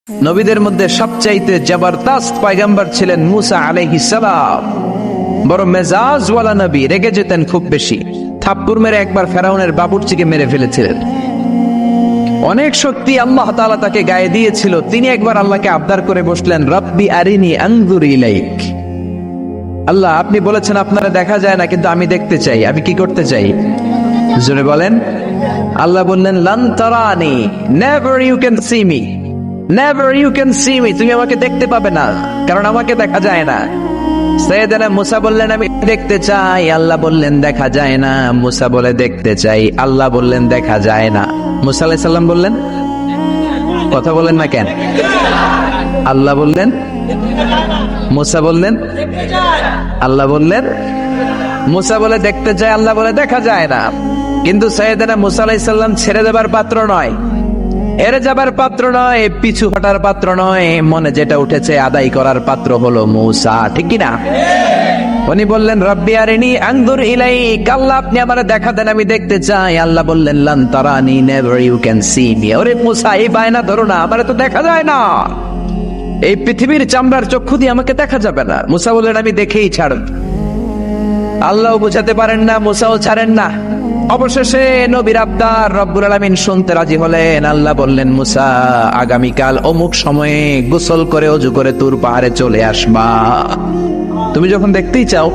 নবীদের মধ্যে সবচাইতে জবরদস্ত পয়গম্বর ছিলেন মুসা আলাইহিস সালাম। বড় মেজাজওয়ালা নবী, রেগে যেতেন খুব বেশি। থাপ্পড় মেরে একবার ফেরাউনের বাবুর্চিকে মেরে ফেলেছিলেন। অনেক শক্তি আল্লাহ তাআলা তাকে গায়ে দিয়েছিল। তিনি একবার আল্লাহকে আবদার করে বসলেন, রব্বি আরিনি আনজুর ইলাইক। আল্লাহ, আপনি বলেছেন আপনারা দেখা যায় না, কিন্তু আমি দেখতে চাই। আমি কি করতে চাই? জোরে বলেন। আল্লাহ বললেন, লান তারানি, never you can see me, never you can see me. তুমি আমাকে দেখতে পাবে না, কারণ আমাকে দেখা যায় না। সাইয়েদনা মুসা বললেন, আমি দেখতে চাই। আল্লাহ বললেন, দেখা যায় না। মুসা বলে, দেখতে চাই। আল্লাহ বললেন, দেখা যায় না। মুসা আলাইহিস সালাম বললেন, কথা বলেন না কেন? আল্লাহ বললেন, মুসা বললেন, আল্লাহ বললেন। মুসা বলে দেখতে চায়, আল্লাহ বলে দেখা যায় না। কিন্তু সাইয়েদনা মুসা আলাইহিস সালাম ছেড়ে দেবার পাত্র নয়, এড়ে যাবার পাত্র নয়, পিছু হটার পাত্র নয়। মনে যেটা উঠেছে আদায় করার পাত্র হলো মুসা, ঠিক কি না? উনি বললেন, রব্বি আরিনি আনজুর ইলাইক। আল্লাহ, আপনি আমারে দেখা দেন, আমি দেখতে চাই। আল্লাহ বললেন, লান তারানি, never you can see me. ওরে মুসা, এই বায়না ধরো না, আমারে তো দেখা যায় না। এই পৃথিবীর চামড়ার চক্ষু দিয়ে আমাকে দেখা যাবে না। মুসা বললেন, আমি দেখেই ছাড়ব। আল্লাহ বুঝাতে পারেন না, মুসাও ছাড়েন না। অবশেষে নবীর আবদার রব্বুল আলামিন শুনতে রাজি হলেন। আল্লাহ বললেন, মুসা, আগামীকাল অমুক সময়ে গোসল করে ওযু করে তুর পাহাড়ে চলে আসবা। তুমি যখন দেখতেই চাও,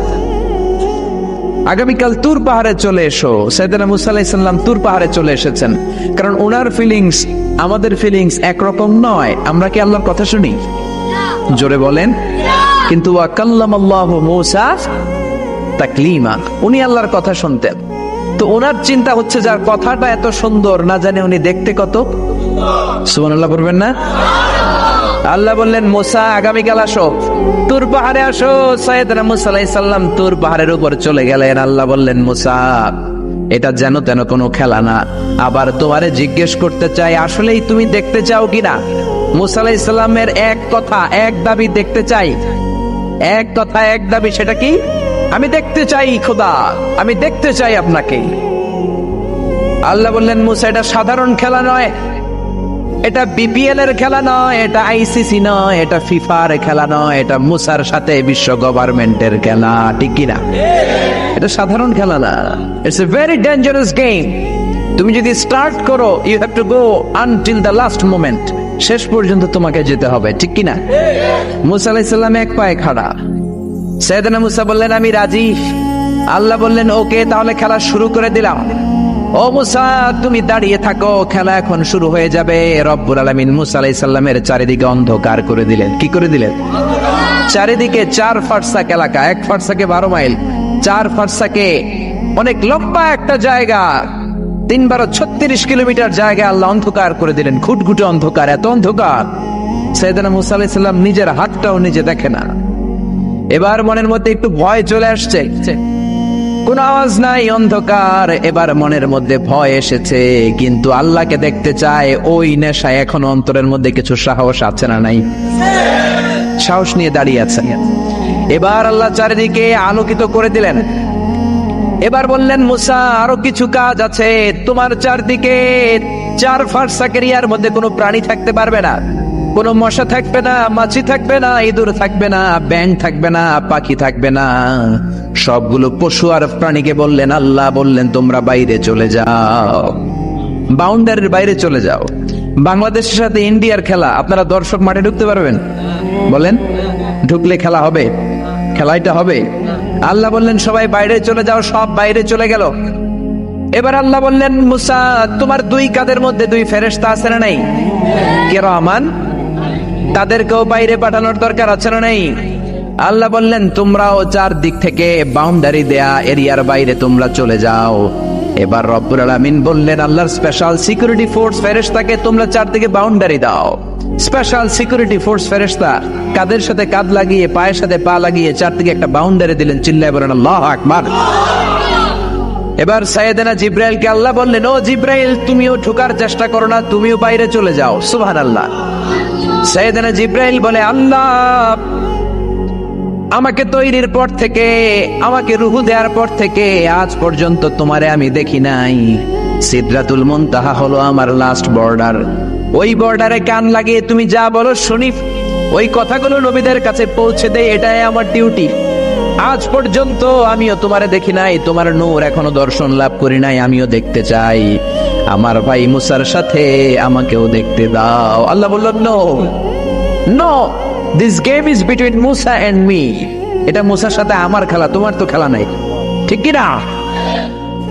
আগামীকাল তুর পাহাড়ে চলে এসো। সাইয়েদনা মুসা আলাইহিস সালাম তুর পাহাড়ে চলে এসেছেন, কারণ ওনার ফিলিংস আমাদের ফিলিংস একরকম নয়। আমরা কি আল্লাহর কথা শুনি? জোরে বলেন। কিন্তু ওয়া কাল্লামাল্লাহু মুসা তাকলিমা, উনি আল্লাহর কথা শুনতেন। তো ওনার চিন্তা হচ্ছে, যার কথাটা এত সুন্দর, না জানে উনি দেখতে কত। সুবহানাল্লাহ পড়বেন না? আল্লাহ বললেন, মুসা, আগামীকাল আসো, তুর পাহাড়ে আসো। সাইয়েদনা মুসা আলাইহিস সালাম তুর পাহাড়ের উপর চলে গেলেন। আল্লাহ বললেন, মুসা, এটা যেন তেন কোনো খেলা না। আবার তোমারে জিজ্ঞেস করতে চাই, আসলেই তুমি দেখতে চাও কিনা? মুসা আলাইহিস সালামের এক কথা এক দাবি, দেখতে চাই। এক কথা এক দাবি, সেটা কি? আমি দেখতে চাই খোদা, আমি দেখতে চাই আপনাকে। আল্লাহ বললেন, মুসা, এটা সাধারণ খেলা নয়, এটা বিপিএল এর খেলা নয়, এটা আইসিসি নয়, এটা ফিফার খেলা নয়, এটা মুসার সাথে বিশ্ব গভর্নমেন্টের খেলা, ঠিক কিনা? এটা সাধারণ খেলা না। It's a very dangerous game. তুমি যদি স্টার্ট করো, you have to go until the last moment. শেষ পর্যন্ত তোমাকে যেতে হবে, ঠিক কিনা? মুসা আলাইহিস সালাম এক পায়ে খাড়া। সাইয়েদনা মুসা বললেন, আমি রাজি। আল্লাহ বললেন, ওকে, তাহলে খেলা শুরু করে দিলাম। ও মুসা, তুমি দাঁড়িয়ে থাকো, খেলা এখন শুরু হয়ে যাবে। রব্বুল আলামিন মুসা আলাইহিস সালামের চারিদিকে অন্ধকার করে দিলেন। কি করে দিলেন? চারিদিকে 4 ফারসাক এলাকা, 1 ফারসাকে 12 মাইল, 4 ফারসাকে অনেক লম্বা একটা জায়গা, 3 × 36 কিলোমিটার জায়গা আল্লাহ অন্ধকার করে দিলেন। ঘুটঘুটে অন্ধকার, এত অন্ধকার সাইয়েদনা মুসা আলাইহিস সালাম নিজের হাতটাও নিজে দেখে না। এবার মনের মধ্যে একটু ভয় চলে আসছে, কোন আওয়াজ নাই, অন্ধকার। এবার মনের মধ্যে ভয় এসেছে, কিন্তু আল্লাহকে দেখতে চায়। ওই নেশায় এখন অন্তরের মধ্যে কিছু সাহস আছে না নাই? সাহস নিয়ে দাঁড়িয়ে আছেন। এবার আল্লাহ চারিদিকে আলোকিত করে দিলেন। এবার বললেন, মুসা, আরো কিছু কাজ আছে। তোমার চারদিকে 4 ফারসাক এরিয়ার মধ্যে কোনো প্রাণী থাকতে পারবে না। কোনো মশা থাকবে না, মাছি থাকবে না, ইঁদুর থাকবে না, ব্যাঙ থাকবে না, পাখি থাকবে না। সবগুলো পশু আর প্রাণীকে বললেন, আল্লাহ বললেন, তোমরা বাইরে চলে যাও, বাউন্ডারির বাইরে চলে যাও। বাংলাদেশের সাথে ইন্ডিয়ার খেলা, আপনারা দর্শক মাঠে ঢুকতে পারবেন? বলেন, ঢুকলে খেলা হবে? খেলাটা হবে? আল্লাহ বললেন, সবাই বাইরে চলে যাও। সব বাইরে চলে গেল। এবার আল্লাহ বললেন, মুসা, তোমার 2 কাঁধের মধ্যে 2 ফেরেশতা আছে না নাই? কিরামান, তাদেরকেও বাইরে পাঠানোর দরকার আছে না নাই? আল্লাহ বললেন, তোমরাও 4 দিক থেকে বাউন্ডারি দেয়া এরিয়ার বাইরে তোমরা চলে যাও। এবার রব্বুল আলামিন বললেন, আল্লাহর স্পেশাল সিকিউরিটি ফোর্স ফেরেশতাকে তোমরা 4 দিকে বাউন্ডারি দাও। স্পেশাল সিকিউরিটি ফোর্স ফেরেশতা কাদের সাথে কাঁধ লাগিয়ে, পায়ের সাথে পা লাগিয়ে 4 দিকে একটা বাউন্ডারি দিলেন। চিল্লায় বলেন, আল্লাহু আকবার। এবার সাইয়েদনা জিব্রাইলকে আল্লাহ বললেন, ও জিব্রাইল, তুমিও ঢোকার চেষ্টা করো না, তুমিও বাইরে চলে যাও। সুবহানাল্লাহ। সাইয়েদনা জিব্রাইল বলে, আল্লাহ, আমাকে তৈরির পর থেকে, আমাকে রূহ দেওয়ার পর থেকে আজ পর্যন্ত তোমারে আমি দেখি নাই। সিদরাতুল মুনতাহা হলো আমার লাস্ট বর্ডার। ওই বর্ডারে কান লাগিয়ে তুমি যা বলো শুনি, ওই কথাগুলো নবীদের কাছে পৌঁছে দেয়, এটাই আমার ডিউটি। আজ পর্যন্ত আমিও তোমারে দেখি নাই, তোমার নূর এখনো দর্শন লাভ করি নাই, আমিও দেখতে চাই। আমার ভাই মুসার সাথে আমাকেও দেখতে দাও। আল্লাহ বললেন no no, this game is between Musa and me. এটা মুসার সাথে আমার খেলা, তোমার তো খেলা নাই, ঠিক কি না?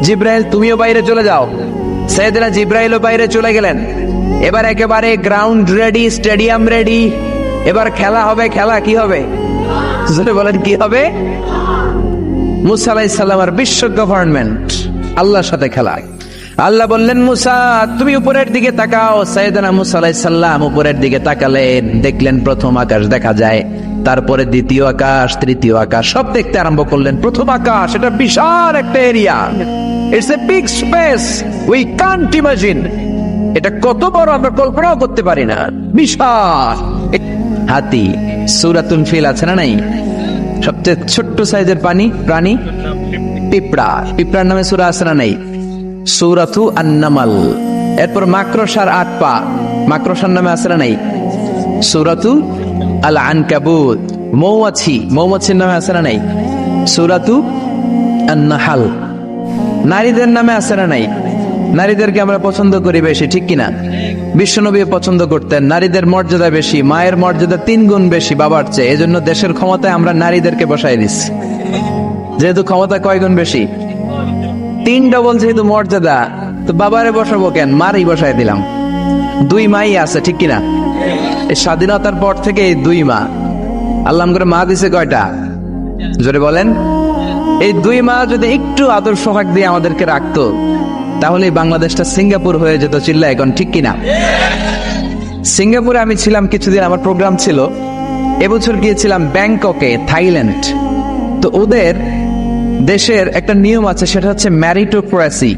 জিব্রাইল তুমিও বাইরে চলে যাও। সাইয়েদনা জিব্রাইলও বাইরে চলে গেলেন। এবার একেবারে গ্রাউন্ড রেডি, স্টেডিয়াম রেডি। এবার খেলা হবে। খেলা কি হবে? বলেন কি হবে? মুসা আলাইহিস সালামের বিশ্ব গভর্নমেন্ট, আল্লাহর সাথে খেলা। আল্লাহ বললেন মুসা তুমি উপরের দিকে তাকাও। সাইয়েদনা মুসা আলাইহিস সালাম উপরের দিকে তাকালেন, দেখলেন প্রথম আকাশ দেখা যায়, তারপরে দ্বিতীয় আকাশ, তৃতীয় আকাশ, সব দেখতে আরম্ভ করলেন। প্রথম আকাশ, এটা বিশাল একটা area, it's a big space, we can't imagine. এটা কত বড় আমরা কল্পনাও করতে পারি না, বিশাল। হাতি, সূরাতুল ফিল আছে না নাই? সবচেয়ে ছোট্ট সাইজের প্রাণী পিঁপড়া, পিঁপড়ার নামে সূরা আছে না নাই? সূরাতু আন-নামাল। এরপর মাকড়সার 8 পা, মাকড়সার নামে আছে না নাই? সূরাতু আল-আনকাবুত। মৌমাছি, মৌমাছির নামে আছে না নাই? সূরাতু আন-নাহাল। নারীদের নামে আছে না নাই? নারীদেরকে আমরা পছন্দ করি বেশি, ঠিক কিনা? বিশ্বনবী পছন্দ করতেন, নারীদের মর্যাদা বেশি, মায়ের মর্যাদা 3 গুণ বেশি বাবার চেয়ে। এজন্য দেশের ক্ষমতায় আমরা নারীদেরকে বসাই দিচ্ছি। যেহেতু ক্ষমতা কয় গুণ বেশি, 3 ডবল যেহেতু মর্যাদা, তো বাবারে বসাবো কেন, মারই বসাই দিলাম। 2 মাই আছে, ঠিক কিনা? এই স্বাধীনতার পর থেকে 2 মা। আল্লাহ করে মা দিছে কয়টা? জোরে বলেন। এই 2 মা যদি একটু আদর সোহাগ দিয়ে আমাদেরকে রাখতো, তাহলে বাংলাদেশটা সিঙ্গাপুর হয়ে যেত। চিল্লা এখন, ঠিক কিনা? সিঙ্গাপুরে আমি ছিলাম কিছুদিন, আমার প্রোগ্রাম ছিল। এবছর গিয়েছিলাম ব্যাংককে, থাইল্যান্ড। তো ওদের দেশের একটা নিয়ম আছে, সেটা হচ্ছে ম্যারিটোক্রেসি।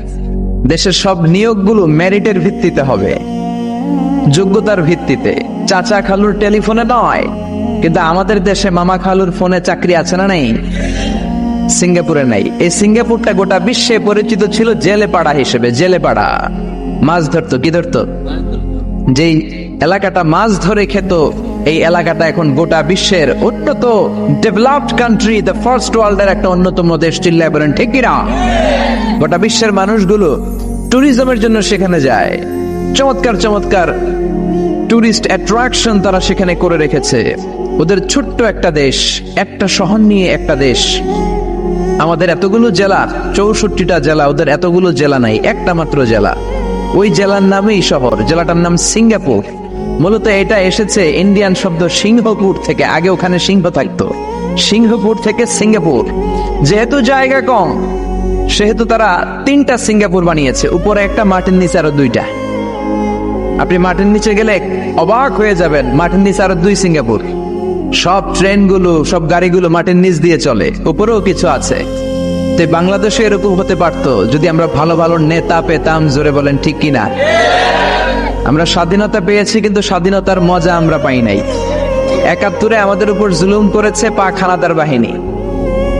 দেশের সব নিয়োগগুলো মেরিটের ভিত্তিতে হবে, যোগ্যতার ভিত্তিতে। চাচা খালুর টেলিফোনে নয়। কিন্তু আমাদের দেশে মামা খালুর ফোনে চাকরি আছে না নাই? সিঙ্গাপুরে নাই। এই সিঙ্গাপুরটা গোটা বিশ্বে পরিচিত ছিল জেলে পাড়া হিসেবে। জেলে পাড়া, মাছ ধরতো। কি ধরতো? যেই এলাকাটা মাছ ধরে খেত, এই এলাকাটা এখন গোটা বিশ্বের উন্নত ডেভেলপড কান্ট্রি, দ্য ফার্স্ট ওয়ার্ল্ডের একটা অন্যতম দেশ। চিল্লায় বলেন ঠিক কিনা? গোটা বিশ্বের মানুষগুলো ট্যুরিজমের জন্য সেখানে যায়। চমৎকার চমৎকার টুরিস্ট অ্যাট্রাকশন তারা সেখানে করে রেখেছে। ওদের ছোট্ট একটা দেশ, একটা শহর নিয়ে একটা দেশ। আমাদের এতগুলো জেলা, 64টা জেলা, ওদের এতগুলো জেলা নাই, একটা মাত্র জেলা। ওই জেলার নামেই শহর, জেলাটার নাম সিঙ্গাপুর। মূলত এটা এসেছে ইন্ডিয়ান শব্দ সিংহপুর থেকে। আগে ওখানে সিংহ থাকতো, সিংহপুর থেকে সিঙ্গাপুর। যেহেতু জায়গা কম, সেহেতু তারা 3টা সিঙ্গাপুর বানিয়েছে, উপরে একটা, মাটির নিচে আরো 2টা। আপনি মাটির নিচে গেলে অবাক হয়ে যাবেন, মাটির নিচে আরো 2 সিঙ্গাপুর। সব ট্রেনগুলো, সব গাড়িগুলো মাটির নিচ দিয়ে চলে, উপরেও কিছু আছে। তো বাংলাদেশে এরকম হতে পারতো যদি আমরা ভালো ভালো নেতা পেতাম। জোরে বলেন ঠিক কিনা? আমরা স্বাধীনতা পেয়েছি, কিন্তু স্বাধীনতার মজা আমরা পাই নাই। 71-এ আমাদের উপর জুলুম করেছে পাক হানাদার বাহিনী,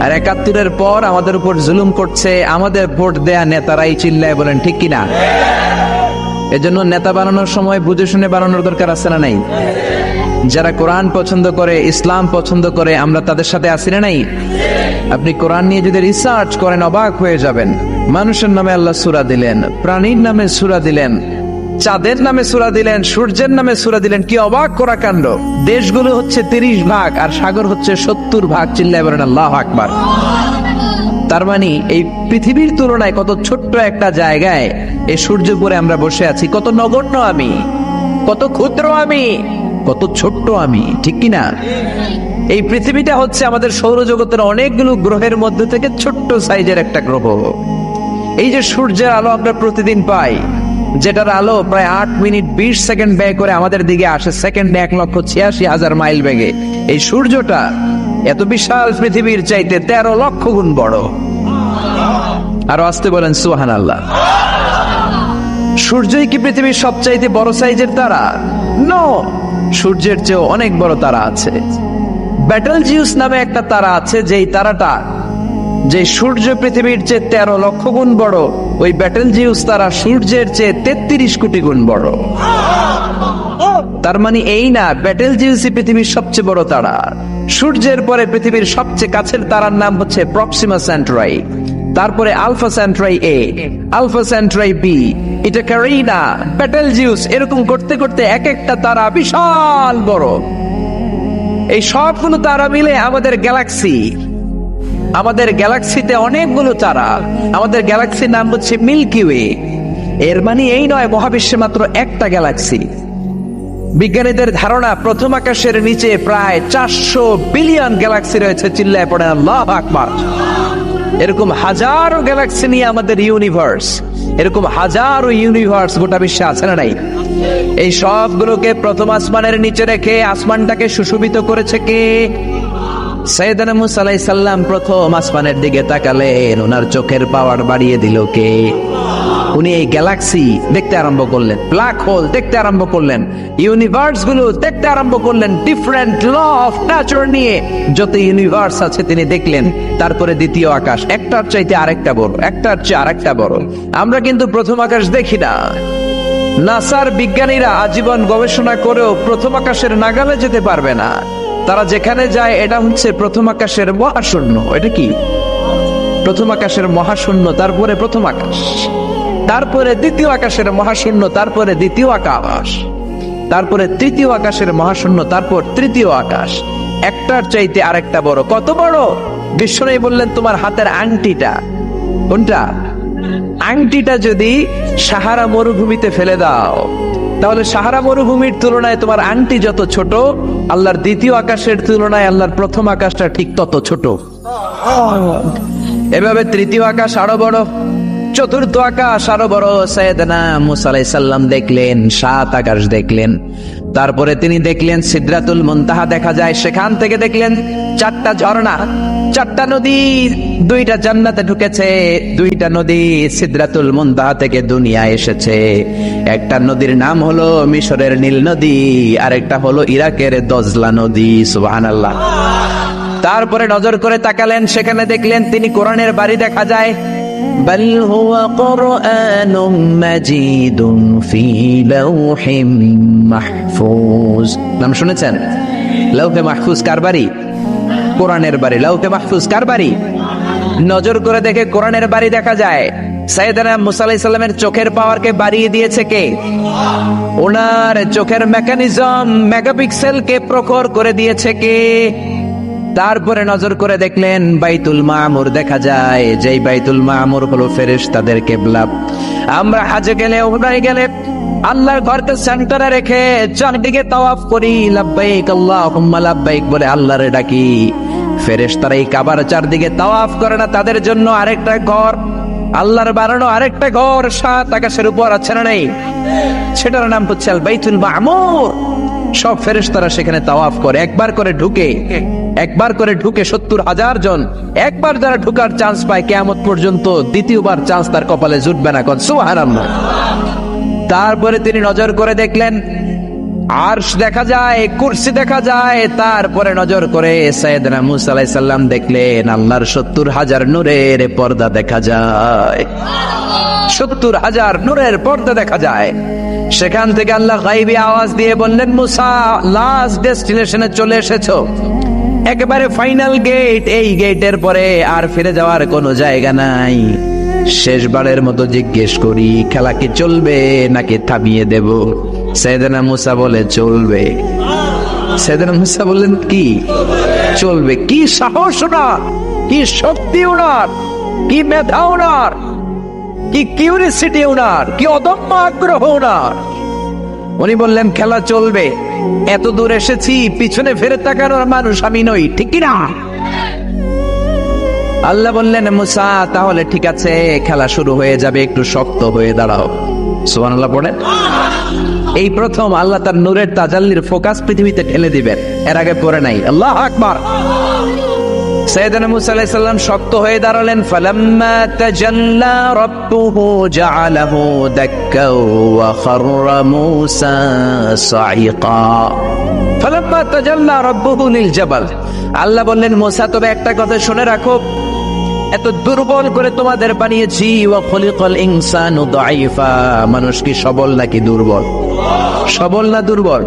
আর 71-এর পর আমাদের উপর জুলুম করছে আমাদের ভোট দেয়া নেতারাই। চিল্লায় বলেন ঠিক কিনা? এজন্য নেতা বানানোর সময় বুঝে শুনে বানানোর দরকার আছে না নাই? যারা কোরআন পছন্দ করে, ইসলাম পছন্দ করে, আমরা তাদের সাথে আছি না নাই? আপনি কোরআন নিয়ে যদি রিসার্চ করেন অবাক হয়ে যাবেন। মানুষের নামে আল্লাহ সূরা দিলেন, প্রাণীর নামে সূরা দিলেন, চাঁদের নামে সূরা দিলেন, সূর্যের নামে সূরা দিলেন। কি অবাক করা কাণ্ড! দেশগুলো হচ্ছে 30 ভাগ আর সাগর হচ্ছে 70 ভাগ। চিল্লায় বলেন আল্লাহু আকবার। তার মানে এই পৃথিবীর তুলনায় কত ছোট্ট একটা জায়গায় এই সূর্যপুরে আমরা বসে আছি। কত নগণ্য আমি, কত ক্ষুদ্র আমি, কত ছোট্ট আমি, ঠিক কিনা? এই পৃথিবীটা হচ্ছে আমাদের সৌরজগতের অনেকগুলো গ্রহের মধ্যে থেকে ছোট্ট সাইজের একটা গ্রহ। এই যে সূর্যের আলো আমরা প্রতিদিন পাই, যেটার আলো প্রায় 8 মিনিট 20 সেকেন্ড ব্যয় করে আমাদের দিকে আসে, সেকেন্ডে 1,86,000 মাইল বেগে। এই সূর্যটা এত বিশাল পৃথিবীর চাইতে 13 লক্ষ গুণ বড়। আর আসতে বলেন সুবহানাল্লাহ। সূর্যই কি পৃথিবীর সবচাইতে বড় সাইজের তারা? নো, সূর্যের চেয়েও অনেক বড় তারা আছে। ব্যাটেল জিউস নামে একটা তারা আছে, যেই তারাটা যে সূর্য পৃথিবীর চেয়ে 13 লক্ষ গুণ বড়, ওই ব্যাটেল জিউস তারা সূর্যের চেয়ে 33 কোটি গুণ বড়। তার মানে এই না ব্যাটেল জিউসই পৃথিবীর সবচেয়ে বড় তারা। সূর্যের পরে পৃথিবীর সবচেয়ে কাছের তারার নাম হচ্ছে প্রক্সিমা সেন্টরাই, তারপরে আলফা সেন্টরাই এ, আলফা সেন্টরাই বি, এটা ক্যারিনা, ব্যাটেল জিউস, এরকম করতে করতে এক একটা তারা বিশাল বড়। এই সবগুলো তারা মিলে আমাদের গ্যালাক্সি। আমাদের গ্যালাক্সিতে অনেকগুলো তারা। আমাদের গ্যালাক্সির নাম হচ্ছে মিল্কি ওয়ে। এর মানে এই নয় মহাবিশ্বে মাত্র একটা গ্যালাক্সি। বিজ্ঞানীদের ধারণা প্রথম আকাশের নিচে প্রায় 400 বিলিয়ন গ্যালাক্সি রয়েছে। চিল্লায় পড়ে আল্লাহু আকবার। এরকম হাজারো গ্যালাক্সি নিয়ে আমাদের ইউনিভার্স, এরকম হাজারো ইউনিভার্স গোটা বিশ্বে আছে না নাই? এই সবগুলোকে প্রথম আসমানের নিচে রেখে আসমানটাকে সুশোভিত করেছে কে? সাইয়েদনা মুসা আলাইহিস সালাম প্রথম আসমানের দিকে তাকালেন, ওনার চোখের পাওয়ার বাড়িয়ে দিল কে? উনি এই গ্যালাক্সি দেখতে আরম্ভ করলেন, ব্ল্যাক হোল দেখতে আরম্ভ করলেন, ইউনিভার্স গুলো দেখতে আরম্ভ করলেন, ডিফারেন্ট ল অফ নেচার নিয়ে যত ইউনিভার্স আছে তিনি দেখলেন। তারপরে দ্বিতীয় আকাশ, একটার চাইতে আরেকটা বড়, একটার চেয়ে আরেকটা বড়। আমরা কিন্তু প্রথম আকাশ দেখি না। নাসার বিজ্ঞানীরা আজীবন গবেষণা করেও প্রথম আকাশের নাগালে যেতে পারবে না। তারা যেখানে যায় এটা হচ্ছে প্রথম আকাশের মহাশূন্য। এটা কি? প্রথম আকাশের মহাশূন্য, তারপরে প্রথম আকাশ, তারপরে দ্বিতীয় আকাশের মহাশূন্য, তারপরে দ্বিতীয় আকাশ, তারপরে তৃতীয় আকাশের মহাশূন্য, তারপর তৃতীয় আকাশ। একটার চাইতে আরেকটা বড়। কত বড়? বিশ্বনবী বললেন তোমার হাতের আংটিটা, কোনটা? আংটিটা যদি সাহারা মরুভূমিতে ফেলে দাও, তাহলে সাহারা মরুভূমির তুলনায় তোমার আংটি যত ছোট, আল্লাহর দ্বিতীয় আকাশের তুলনায় আল্লাহর প্রথম আকাশটা ঠিক তত ছোট। এভাবে তৃতীয় আকাশ আরো বড়, চতুর্থ আকাশ আরো বড়। সাইয়েদনা মুসা আলাইহিস সালাম দেখলেন, 7 আকাশ দেখলেন। তারপরে তিনি দেখলেন সিদরাতুল মুনতাহা দেখা যায়, সেখান থেকে দেখলেন 4টা ঝর্ণা, 4টা নদী, 2টা জান্নাতে ঢুকেছে, 2টা নদী সিদরাতুল মুনতাহা থেকে দুনিয়ায় এসেছে। একটা নদীর নাম হলো মিশরের নীল নদী, আরেকটা হলো ইরাকের দজলা নদী। সুবহানাল্লাহ। তারপরে নজর করে তাকালেন, সেখানে দেখলেন তিনি কোরআনের বাড়ি দেখা যায়। বাল হুয়া কুরআনুম মাজিদুন ফি লাওহিম মাহফুজ। নাম শুনেছেন? লাওহে মাহফুজ কার বাড়ি? কোরআনের বাড়ি। লাওহে মাহফুজ কার বাড়ি? নজর করে দেখে কোরআনের বাড়ি দেখা যায়। সাইয়েদনা মুসা আলাইহিস সালামের চোখের পাওয়ারকে বাড়িয়ে দিয়েছে কে? ওনার চোখের মেকানিজম, মেগাপিক্সেলকে প্রখর করে দিয়েছে কে? তারপরে নজর করে দেখলেন বাইতুল মামুর দেখা যায়, যেই বাইতুল মামুর হলো ফেরেশতাদের কিবলা। আমরা হাজে গেলে, ওমরায় গেলে আল্লাহর ঘরকে সেন্টারে রেখে চারদিকে তাওয়াফ করি, লাব্বাইক আল্লাহুম্মা লাব্বাইক বলে আল্লাহরে ডাকি। ফেরেশতারা এই কাবার চারদিকে তাওয়াফ করে না, তাদের জন্য আরেকটা ঘর, আল্লাহর বানানো আরেকটা ঘর 7 আকাশের উপর আছে না নেই? সেটার নাম হচ্ছে আল বাইতুল মামুর। সব ফেরেশতারা সেখানে তাওয়াফ করে, একবার করে ঢুকে 70,000 জন। একবার যারা ঢুকার চান্স পায় কিয়ামত পর্যন্ত দ্বিতীয়বার চান্স তার কপালে জুটবে না। কোন সুবহানাল্লাহ। তারপরে তিনি নজর করে দেখলেন আরশ দেখা যায়, কুরসি দেখা যায়। তারপরে নজর করে সাইয়েদনা মুসা আলাইহিস সালাম দেখলেন আল্লাহর 70,000 নূরের পর্দা দেখা যায়। 70,000 নূরের পর্দা দেখা যায়। সেখান থেকে আল্লাহ গায়বী আওয়াজ দিয়ে বললেন, মুসা লাস্ট ডেস্টিনেশনে চলে এসেছো, একেবারে ফাইনাল গেট। এই গেটের পরে আর ফিরে যাওয়ার কোনো জায়গা নাই। শেষবারের মতো জিজ্ঞেস করি, খেলা কি চলবে নাকি থামিয়ে দেব? সাইয়েদনা মুসা বলে চলবে। সাইয়েদনা মুসা বললেন কি চলবে? কি সাহস ওনার, কি শক্তি ওনার, কি মেধা ওনার, কি কিউরিসিটি ওনার, কি অদম্য আগ্রহ ওনার। উনি বললেন খেলা চলবে। এত দূর এসেছি, পিছনে ফিরে তাকানোর মানুষ আমি নই, ঠিক কিনা? আল্লাহ বললেন মুসা তাহলে ঠিক আছে, খেলা শুরু হয়ে যাবে, একটু শক্ত হয়ে দাঁড়াও। সুবহানাল্লাহ পড়েন। এই প্রথম আল্লাহ তার নূরের তাজাল্লির ফোকাস পৃথিবীতে ঢেলে দিবেন, এর আগে পড়ে নাই। আল্লাহু আকবার। সাইয়েদনা মুসা আলাইহিস সালাম শক্ত হয়ে দাঁড়ালেন। ফালাম্মা তাজাল্লা রাব্বুহু জাআলাহু দাক্কা ওয়া খাররা মুসা সাইকা। ফালাম্মা তাজাল্লা রাব্বুহু লিল জাবাল। আল্লাহ বললেন মুসা তবে একটা কথা শুনে রাখো, এত দুর্বল করে তোমাদের বানিয়েছি। ওয়া খুলিকাল ইনসানু দাঈফা, মানুষ কি সবল নাকি দুর্বল? সবল না দুর্বল?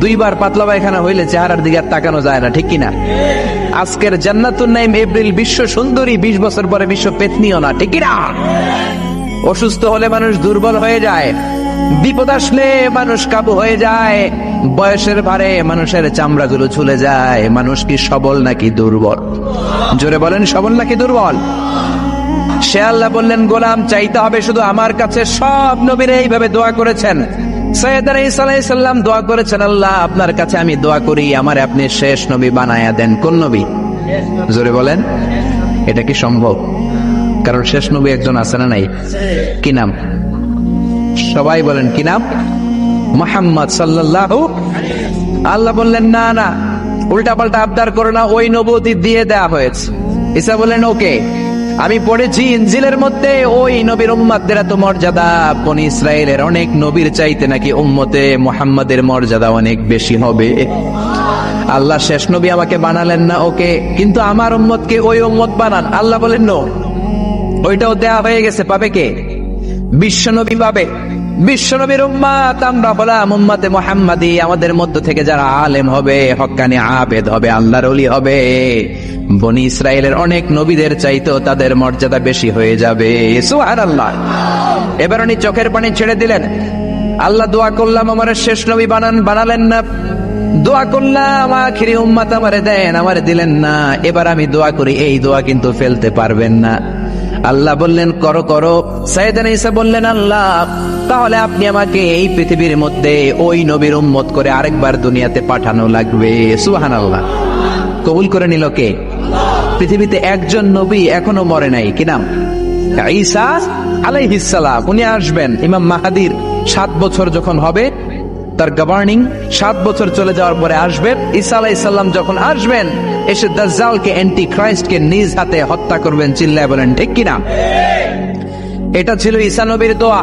দুইবার পাতলা পায়খানা হইলে চেহারার দিকে আর তাকানো যায় না, ঠিক কিনা? আজকের জান্নাতুন নাইম এপ্রিল বিশ্ব সুন্দরী, 20 বছর পরে বিশ্ব পেতনিও না, ঠিক কিনা? অসুস্থ হলে মানুষ দুর্বল হয়ে যায়, বিপদ আসলে মানুষ কাবু হয়ে যায়, বয়সের ভারে মানুষের চামড়াগুলো ঝুলে যায়। মানুষ কি সবল নাকি দুর্বল? জোরে বলেন, সবল নাকি দুর্বল? সে আল্লাহ বললেন, গোলাম চাইতে হবে শুধু আমার কাছে। সব নবীরা এইভাবে দোয়া করেছেন। সৈয়দনা ঈসা আলাইহিস সালাম দোয়া করেছেন, আল্লাহ আপনার কাছে আমি দোয়া করি আমারে আপনি শেষ নবী বানায়া দেন। কোন নবী? জোরে বলেন। এটা কি সম্ভব? কারণ শেষ নবী একজন আছে না নাই? কি নাম? সবাই বলেন কি নাম? মুহাম্মদ সাল্লাল্লাহু। আল্লাহ বললেন, না না, উল্টা পাল্টা আবদার করো না, ওই নবুয়তি দিয়ে দেয়া হয়েছে। ঈসা বললেন, ওকে। আমি পড়েছি ইনজিলের মধ্যে ওই নবীর উম্মতদের এত মর্যাদা, বনি ইসরায়েলের অনেক নবীর চাইতে নাকি উম্মতে মুহাম্মাদের মর্যাদা অনেক বেশি হবে। আল্লাহ শেষ নবী আমাকে বানালেন না, ওকে, কিন্তু আমার উম্মতকে ওই উম্মত বানান। আল্লাহ বলেন, নো, ওইটাও দেয়া হয়ে গেছে। পাবে কে? বিশ্বনবী পাবে। বিশ্বনবীর উম্মত আমরা হলাম উম্মতে মুহাম্মাদি। আমাদের মধ্য থেকে যারা আলেম হবে, হক্কানি আবেদ হবে, আল্লাহর ওলি হবে, বনি ইসরায়েলের অনেক নবীদের চাইতেও তাদের মর্যাদা বেশি হয়ে যাবে। সুবহানাল্লাহ। এবার উনি চোখের পানি ছেড়ে দিলেন। আল্লাহ দোয়া করলাম আমার শেষ নবী বানান, বানালেন না। দোয়া করলাম আখিরি উম্মত আমারে দেন, আমারে দিলেন না। এবার আমি দোয়া করি, এই দোয়া কিন্তু ফেলতে পারবেন না। আল্লাহ বললেন, করো করো। সাইয়েদনা ঈসা বললেন, আল্লাহ তাহলে আপনি আমাকে এই পৃথিবীর মধ্যে ওই নবীর উম্মত করে আরেকবার দুনিয়াতে পাঠানো লাগবে। সুবহানাল্লাহ। কবুল করে নিল কে? পৃথিবীতে একজন নবী এখনো মরে নাই। কি নাম? ঈসা আলাইহিস সালাম। উনি আসবেন ইমাম মাহদির 7 বছর যখন হবে, তার গভর্নিং 7 বছর চলে যাওয়ার পরে আসবেন। ঈসা আলাইহিস সালাম যখন আসবেন, এসে দাজ্জালকে, অ্যান্টি ক্রাইস্টকে নিজ হাতে হত্যা করবেন। চিল্লায় বলেন ঠিক কিনা? এটা ছিল ঈসা নবীর দোয়া।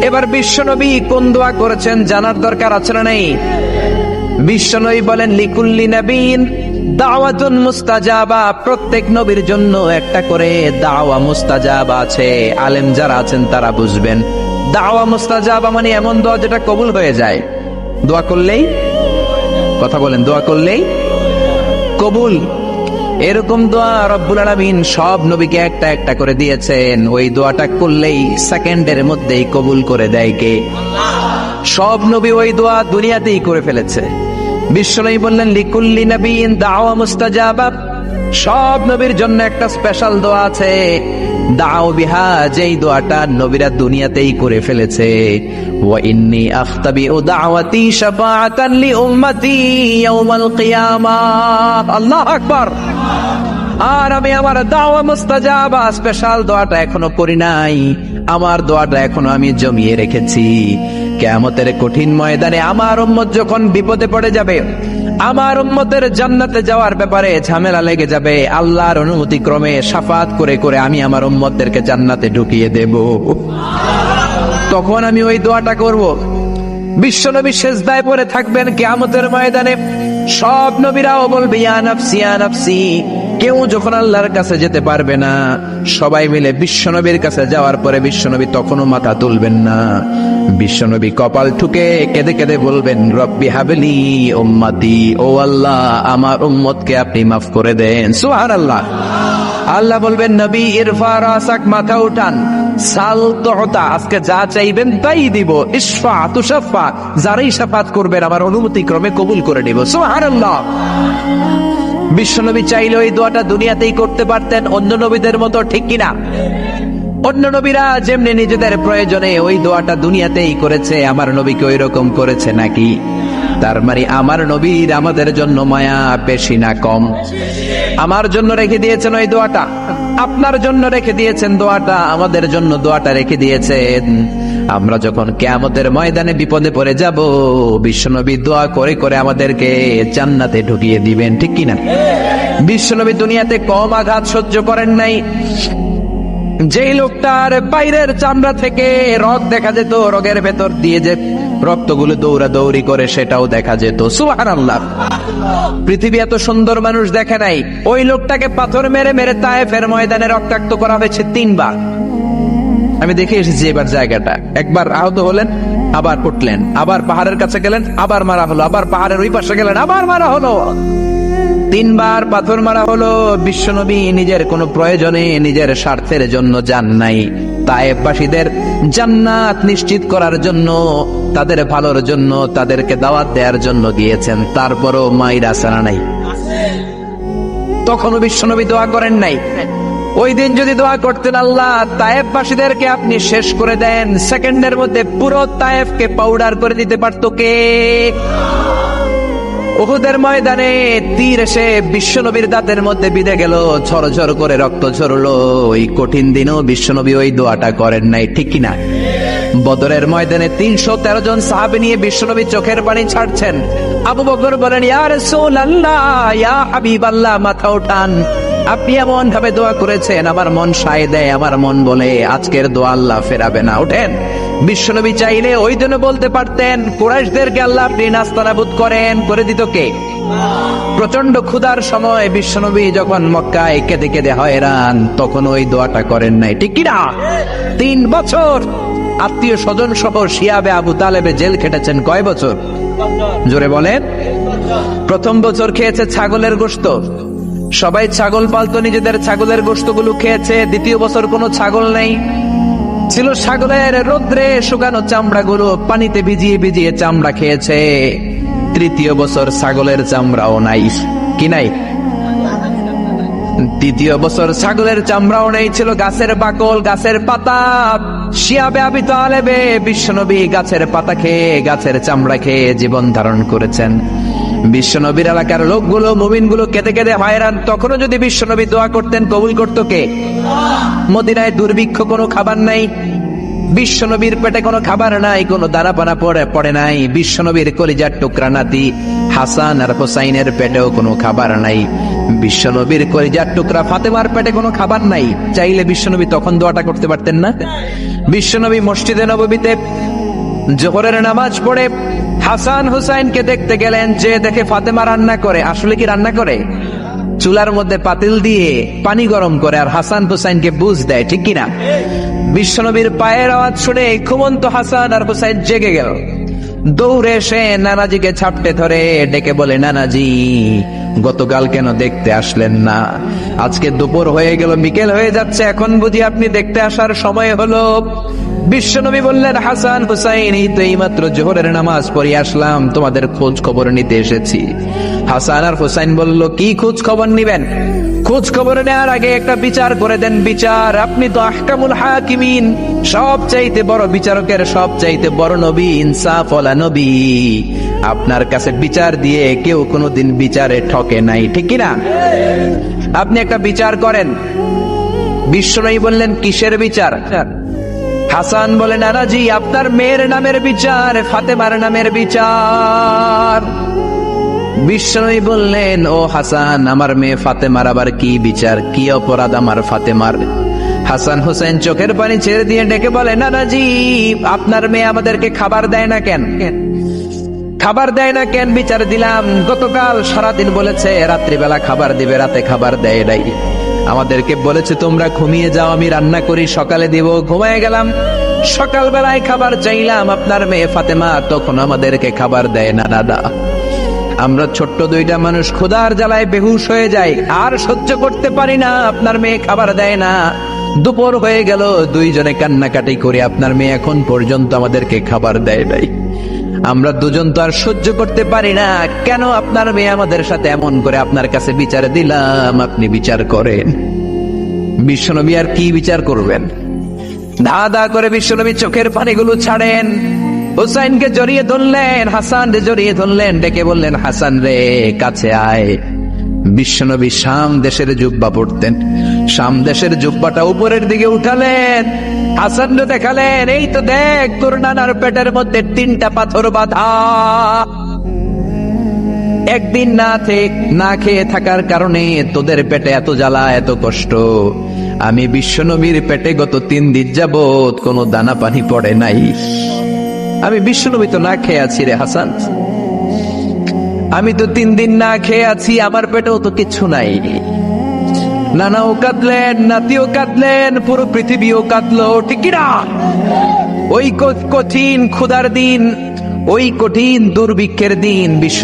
এবার বিশ্বনবী কোন দোয়া করেছেন জানার দরকার আছে না নেই? বিশ্বনবী বলেন, লিকুল্লি নবীন দাওয়াতুন মুস্তাজাবা। প্রত্যেক নবীর জন্য একটা করে দাওয়া মুস্তাজাবা আছে। আলেম যারা আছেন তারা বুঝবেন, দাওয়া মুস্তাজাবা মানে এমন দোয়া যেটা কবুল হয়ে যায়। দোয়া করলেই, কথা বলেন, দোয়া করলেই কবুল। এরকম দোয়া রব্বুল আলামিন সব নবীকে একটা একটা করে দিয়েছেন। ওই দোয়াটা করলেই সেকেন্ডের মধ্যেই কবুল করে দেয় কে? সব নবী ওই দোয়া দুনিয়াতেই করে ফেলেছে। বিশ্বনবী বললেন, লিকুল্লি নবীন দাওয়া মুস্তাজাবা। সব নবীর জন্য একটা স্পেশাল দোয়া আছে, দাও বিহা, যেই দোয়াটা নবীরা দুনিয়াতেই করে ফেলেছে। ওয়া ইন্নী আখতাবিউ দাওয়াতি শাফাআতান লি উম্মতি ইয়াউমাল কিয়ামাহ। আল্লাহু আকবার। আর আমি আমার দাওয়া মুস্তাজাবা স্পেশাল দোয়াটা এখনো করি নাই। আমার দোয়াটা এখনো আমি জমিয়ে রেখেছি। কিয়ামতের কঠিন ময়দানে আমার উম্মত যখন বিপদে পড়ে যাবে, আমার উম্মতের জান্নাতে যাওয়ার ব্যাপারে ঝামেলা লেগে যাবে, আল্লাহর অনুমতি ক্রমে শাফাত করে করে আমি আমার উম্মতদেরকে জান্নাতে ঢুকিয়ে দেব। তখন আমি ওই দোয়াটা করব। বিশ্বনবী সেজদায় পড়ে থাকবেন কিয়ামতের ময়দানে। সব নবীরাও বলবে, ইয়া নাফসি ইয়া নাফসি। কেউ যখন আল্লাহর কাছে যেতে পারবে না, সবাই মিলে বিশ্বনবীর কাছে যাওয়ার পরে বিশ্বনবী তখনও মাথা তুলবেন না। বিশ্বনবী কপাল ঠুকে কেঁদে কেঁদে বলবেন, রব্বি হাবলি উম্মতি। ও আল্লাহ, আমার উম্মতকে আপনি মাফ করে দেন। সুবহানাল্লাহ। আল্লাহ বলবেন, নবী ইরফা রাসাক, মাথা উঠান, সাল তুতা, আজকে যা চাইবেন তাই দিব। ইশফা তুশাফা, যারাই শাফাত করবেন আমার অনুমতি ক্রমে কবুল করে নিব। সুবহানাল্লাহ। বিশ্বনবী চাইলে ওই দোয়াটা দুনিয়াতেই করতে পারতেন অন্য নবীদের মতো, ঠিক কিনা? অন্য নবীরা যেমনি নিজেদের প্রয়োজনে ওই দোয়াটা দুনিয়াতেই করেছে, আমার নবীকে ওই রকম করেছে নাকি? তার মানে আমার নবীর আমাদের জন্য মায়া বেশি না কম? আমার জন্য রেখে দিয়েছেন ওই দোয়াটা, আপনার জন্য রেখে দিয়েছেন দোয়াটা, আমাদের জন্য দোয়াটা রেখে দিয়েছেন। আমরা যখন কিয়ামতের ময়দানে বিপদে পড়ে যাব, বিশ্বনবী দোয়া করে করে আমাদেরকে জান্নাতে ঢুকিয়ে দিবেন, ঠিক কিনা? বিশ্বনবী দুনিয়াতে কম আঘাত সহ্য করেন নাই। যেই লোকটার বাইরের চামড়া থেকে রগ দেখা যেত, রগের ভেতর দিয়ে যে রক্তগুলো দৌড়াদৌড়ি করে সেটাও দেখা যেত। সুবহানাল্লাহ। পৃথিবী এত সুন্দর মানুষ দেখে নাই। ওই লোকটাকে পাথর মেরে মেরে তায়েফের ময়দানে রক্তাক্ত করা হয়েছে 3 বার। আমি দেখে এসেছি এবার জায়গাটা। একবার আহত হলেন, আবার উঠলেন, আবার পাহাড়ের কাছে গেলেন, আবার মারা হলো, আবার পাহাড়ের ওই পাশে গেলেন, আবার মারা হলো। 3 বার পাথর মারা হলো। বিশ্বনবী নিজের কোনো প্রয়োজনে, নিজের স্বার্থের জন্য যান নাই, তায়েফবাসীদের জান্নাত নিশ্চিত করার জন্য, তাদের ভালোর জন্য, তাদেরকে দাওয়াত দেওয়ার জন্য গিয়েছেন। তারপরও মাইর আসারা নাই। তখনও বিশ্বনবী দোয়া করেন নাই। ওই দিন যদি দোয়া করতেন, আল্লাহ তায়েফবাসীদেরকে আপনি শেষ করে দেন, সেকেন্ডের মধ্যে পুরো তায়েফকে পাউডার করে দিতে পারত কে? উহুদের ময়দানে তীর এসে বিশ্বনবীর দাঁতের মধ্যে বিঁধে গেল, ঝরঝর করে রক্ত ঝরলো। ওই কঠিন দিনও বিশ্বনবী ওই দোয়াটা করেন নাই, ঠিক কিনা? বদরের ময়দানে 313 জন সাহাবী নিয়ে বিশ্বনবী চোখের পানি ছাড়ছেন। আবু বকর বলেন, ইয়া রাসূলুল্লাহ, ইয়া হাবিবাল্লাহ, মাথা উঠান। আপনি এমন ভাবে দোয়া করেছেন, আমার মন সায় দেয়, আমার মন বলে আজকের দোয়া আল্লাহ ফেরাবে না, ওঠেন। বিশ্বনবী চাইলে ওই দিনও বলতে পারতেন, কুরাইশদেরকে আল্লাহ আপনি নাস্তানাবুদ করেন, করে দিত কে? প্রচন্ড ক্ষুধার সময় বিশ্বনবী যখন মক্কায় কেঁদে কেঁদে হয়রান, তখন ওই দোয়াটা করেন নাই, ঠিক কিনা? 3 বছর আত্মীয় স্বজন সহ শিয়াবে আবু তালেবে জেল খেটেছেন। কয় বছর? জোরে বলেন। প্রথম বছর খেয়েছে ছাগলের গোশত, সবাই ছাগল পালতো, নিজেদের ছাগলের গোশতগুলো খেয়েছে। দ্বিতীয় বছর কোনো ছাগল নেই, ছিল ছাগলের রোদ্রে শুকানো চামড়াগুলো পানিতে ভিজিয়ে ভিজিয়ে চামড়া খেয়েছে। তৃতীয় বছর ছাগলের চামড়াও নাই, কি নাই? তৃতীয় বছর ছাগলের চামড়াও নেই, ছিল গাছের বাকল, গাছের পাতা। শিয়াবে আবি তালেবে বিশ্বনবী গাছের পাতা খেয়ে, গাছের চামড়া খেয়ে জীবন ধারণ করেছেন। বিশ্বনবীর এলাকার লোকগুলো, মুমিনগুলো কেঁদে কেঁদে হয়রান। তখনও যদি বিশ্বনবী দোয়া করতেন, কবুল করত কে? মদিনায় দুর্ভিক্ষ, কোনো খাবার নাই, বিশ্বনবীর পেটে কোনো খাবার নাই, কোনো দানা পানা পড়ে নাই। বিশ্বনবীর কলিজার টুকরা নাতি হাসান আর হোসাইনের পেটেও কোনো খাবার নাই। বিশ্বনবীর কলিজার টুকরা ফাতেমার পেটে কোনো খাবার নাই। চাইলে বিশ্বনবী তখন দোয়াটা করতে পারতেন না? বিশ্বনবী মসজিদে নববীতে জোহরের নামাজ পড়ে হাসান হুসাইনকে দেখতে গেলেন, যে দেখে ফাতেমা রান্না করে। আসলে কি রান্না করে? চুলার মধ্যে পাতিল দিয়ে পানি গরম করে আর হাসান হুসাইনকে বুঝ দেয়, ঠিক কিনা? বিশ্বনবীর পায়ের আওয়াজ শুনে ঘুমন্ত হাসান আর হুসাইন জেগে গেল। দৌড়ে এসে নানাজিকে ছাপটে ধরে ডেকে বলে, নানাজি, গতকাল কেন দেখতে আসলেন না? আজকে দুপুর হয়ে গেল, বিকেল হয়ে যাচ্ছে, এখন বুঝি আপনি দেখতে আসার সময় হলো? বিশ্বনবী বললেন, হাসান হুসাইন, এই তো এইমাত্র জোহরের নামাজ পড়ে আসলাম, তোমাদের খোঁজ খবর নিতে এসেছি। হাসান আর হুসাইন বলল, কি খোঁজ খবর নিবেন? খোঁজ খবর নেওয়ার আগে একটা বিচার করে দেন। বিচার? আপনি তো আহকামুল হাকিমিন, সবচাইতে বড় বিচারকের সবচাইতে বড় নবী, ইনসাফওয়ালা নবী। আপনার কাছে বিচার দিয়ে কেউ কোনোদিন বিচারে ঠকে নাই, ঠিক কিনা? আপনি একটা বিচার করেন। বিশ্বনবী বললেন, কিসের বিচার? হাসান বলে, নানাজি, আপনার মেয়ের নামের বিচার, ফাতেমার নামের বিচার। বিশ্বনবী বললেন, ও হাসান, আমার মেয়ে ফাতেমার আবার কি বিচার? কি অপরাধ আমার ফাতেমার? হাসান হুসাইন চোখের পানি ছেড়ে দিয়ে ডেকে বলে, নানাজি, আপনার মেয়ে আমাদেরকে খাবার দেয় না কেন? খাবার দেয় না কেন? বিচার দিলাম, গতকাল সারাদিন বলেছে রাত্রিবেলা খাবার দিবে, রাতে খাবার দেয় নাই। আমাদেরকে বলেছে তোমরা ঘুমিয়ে যাও, আমি রান্না করি, সকালে দিব। ঘুমায় গেলাম, সকালবেলায় খাবার চাইলাম, আপনার মেয়ে ফাতেমা তখন আমাদেরকে খাবার দেয় না। দাদা, আমরা ছোট্ট 2টা মানুষ ক্ষুধার জ্বালায় বেহুশ হয়ে যাই, আর সহ্য করতে পারি না, আপনার মেয়ে খাবার দেয় না। দুপুর হয়ে গেল, 2 জনে কান্নাকাটি করে আপনার মেয়ে এখন পর্যন্ত আমাদেরকে খাবার দেয় নাই। আমরা 2 জন তো আর সহ্য করতে পারি না, কেন আপনার মেয়ে আমাদের সাথে এমন করে? আপনার কাছে বিচার দিলাম, আপনি বিচার করেন। বিশ্বনবী আর কি বিচার করবেন? ধা ধা করে বিশ্বনবী চোখের পানিগুলো ছাড়েন। হুসাইনকে জড়িয়ে ধরলেন, হাসান রে জড়িয়ে ধরলেন, ডেকে বললেন, হাসান রে, কাছে আয়। বিশ্বনবী শাম দেশের জুব্বা পরতেন, শাম দেশের জুব্বাটা উপরের দিকে উঠালেন, হাসান রে দেখালেন, এই তো দেখ, তোর নানার পেটের মধ্যে 3টা পাথর বাঁধা। একদিন না খেয়ে থাকার কারণে তোদের পেটে এত জ্বালা, এত কষ্ট। আমি বিশ্বনবীর পেটে গত 3 দিন যাবত কোনো দানা পানি পড়ে নাই। আমি বিশ্বনবী তো না খেয়ে আছি রে হাসান, আমি তো 3 দিন না খেয়ে আছি, আমার পেটেও তো কিচ্ছু নাই। নানাও কাঁদলেন, নাতিও কাঁদলেন, পুরো পৃথিবীও কাঁদলো, ঠিক কি না? ওই কঠিন ক্ষুধার দিন, ওই কঠিন দুর্ভিক্ষের দিন বিশ্ব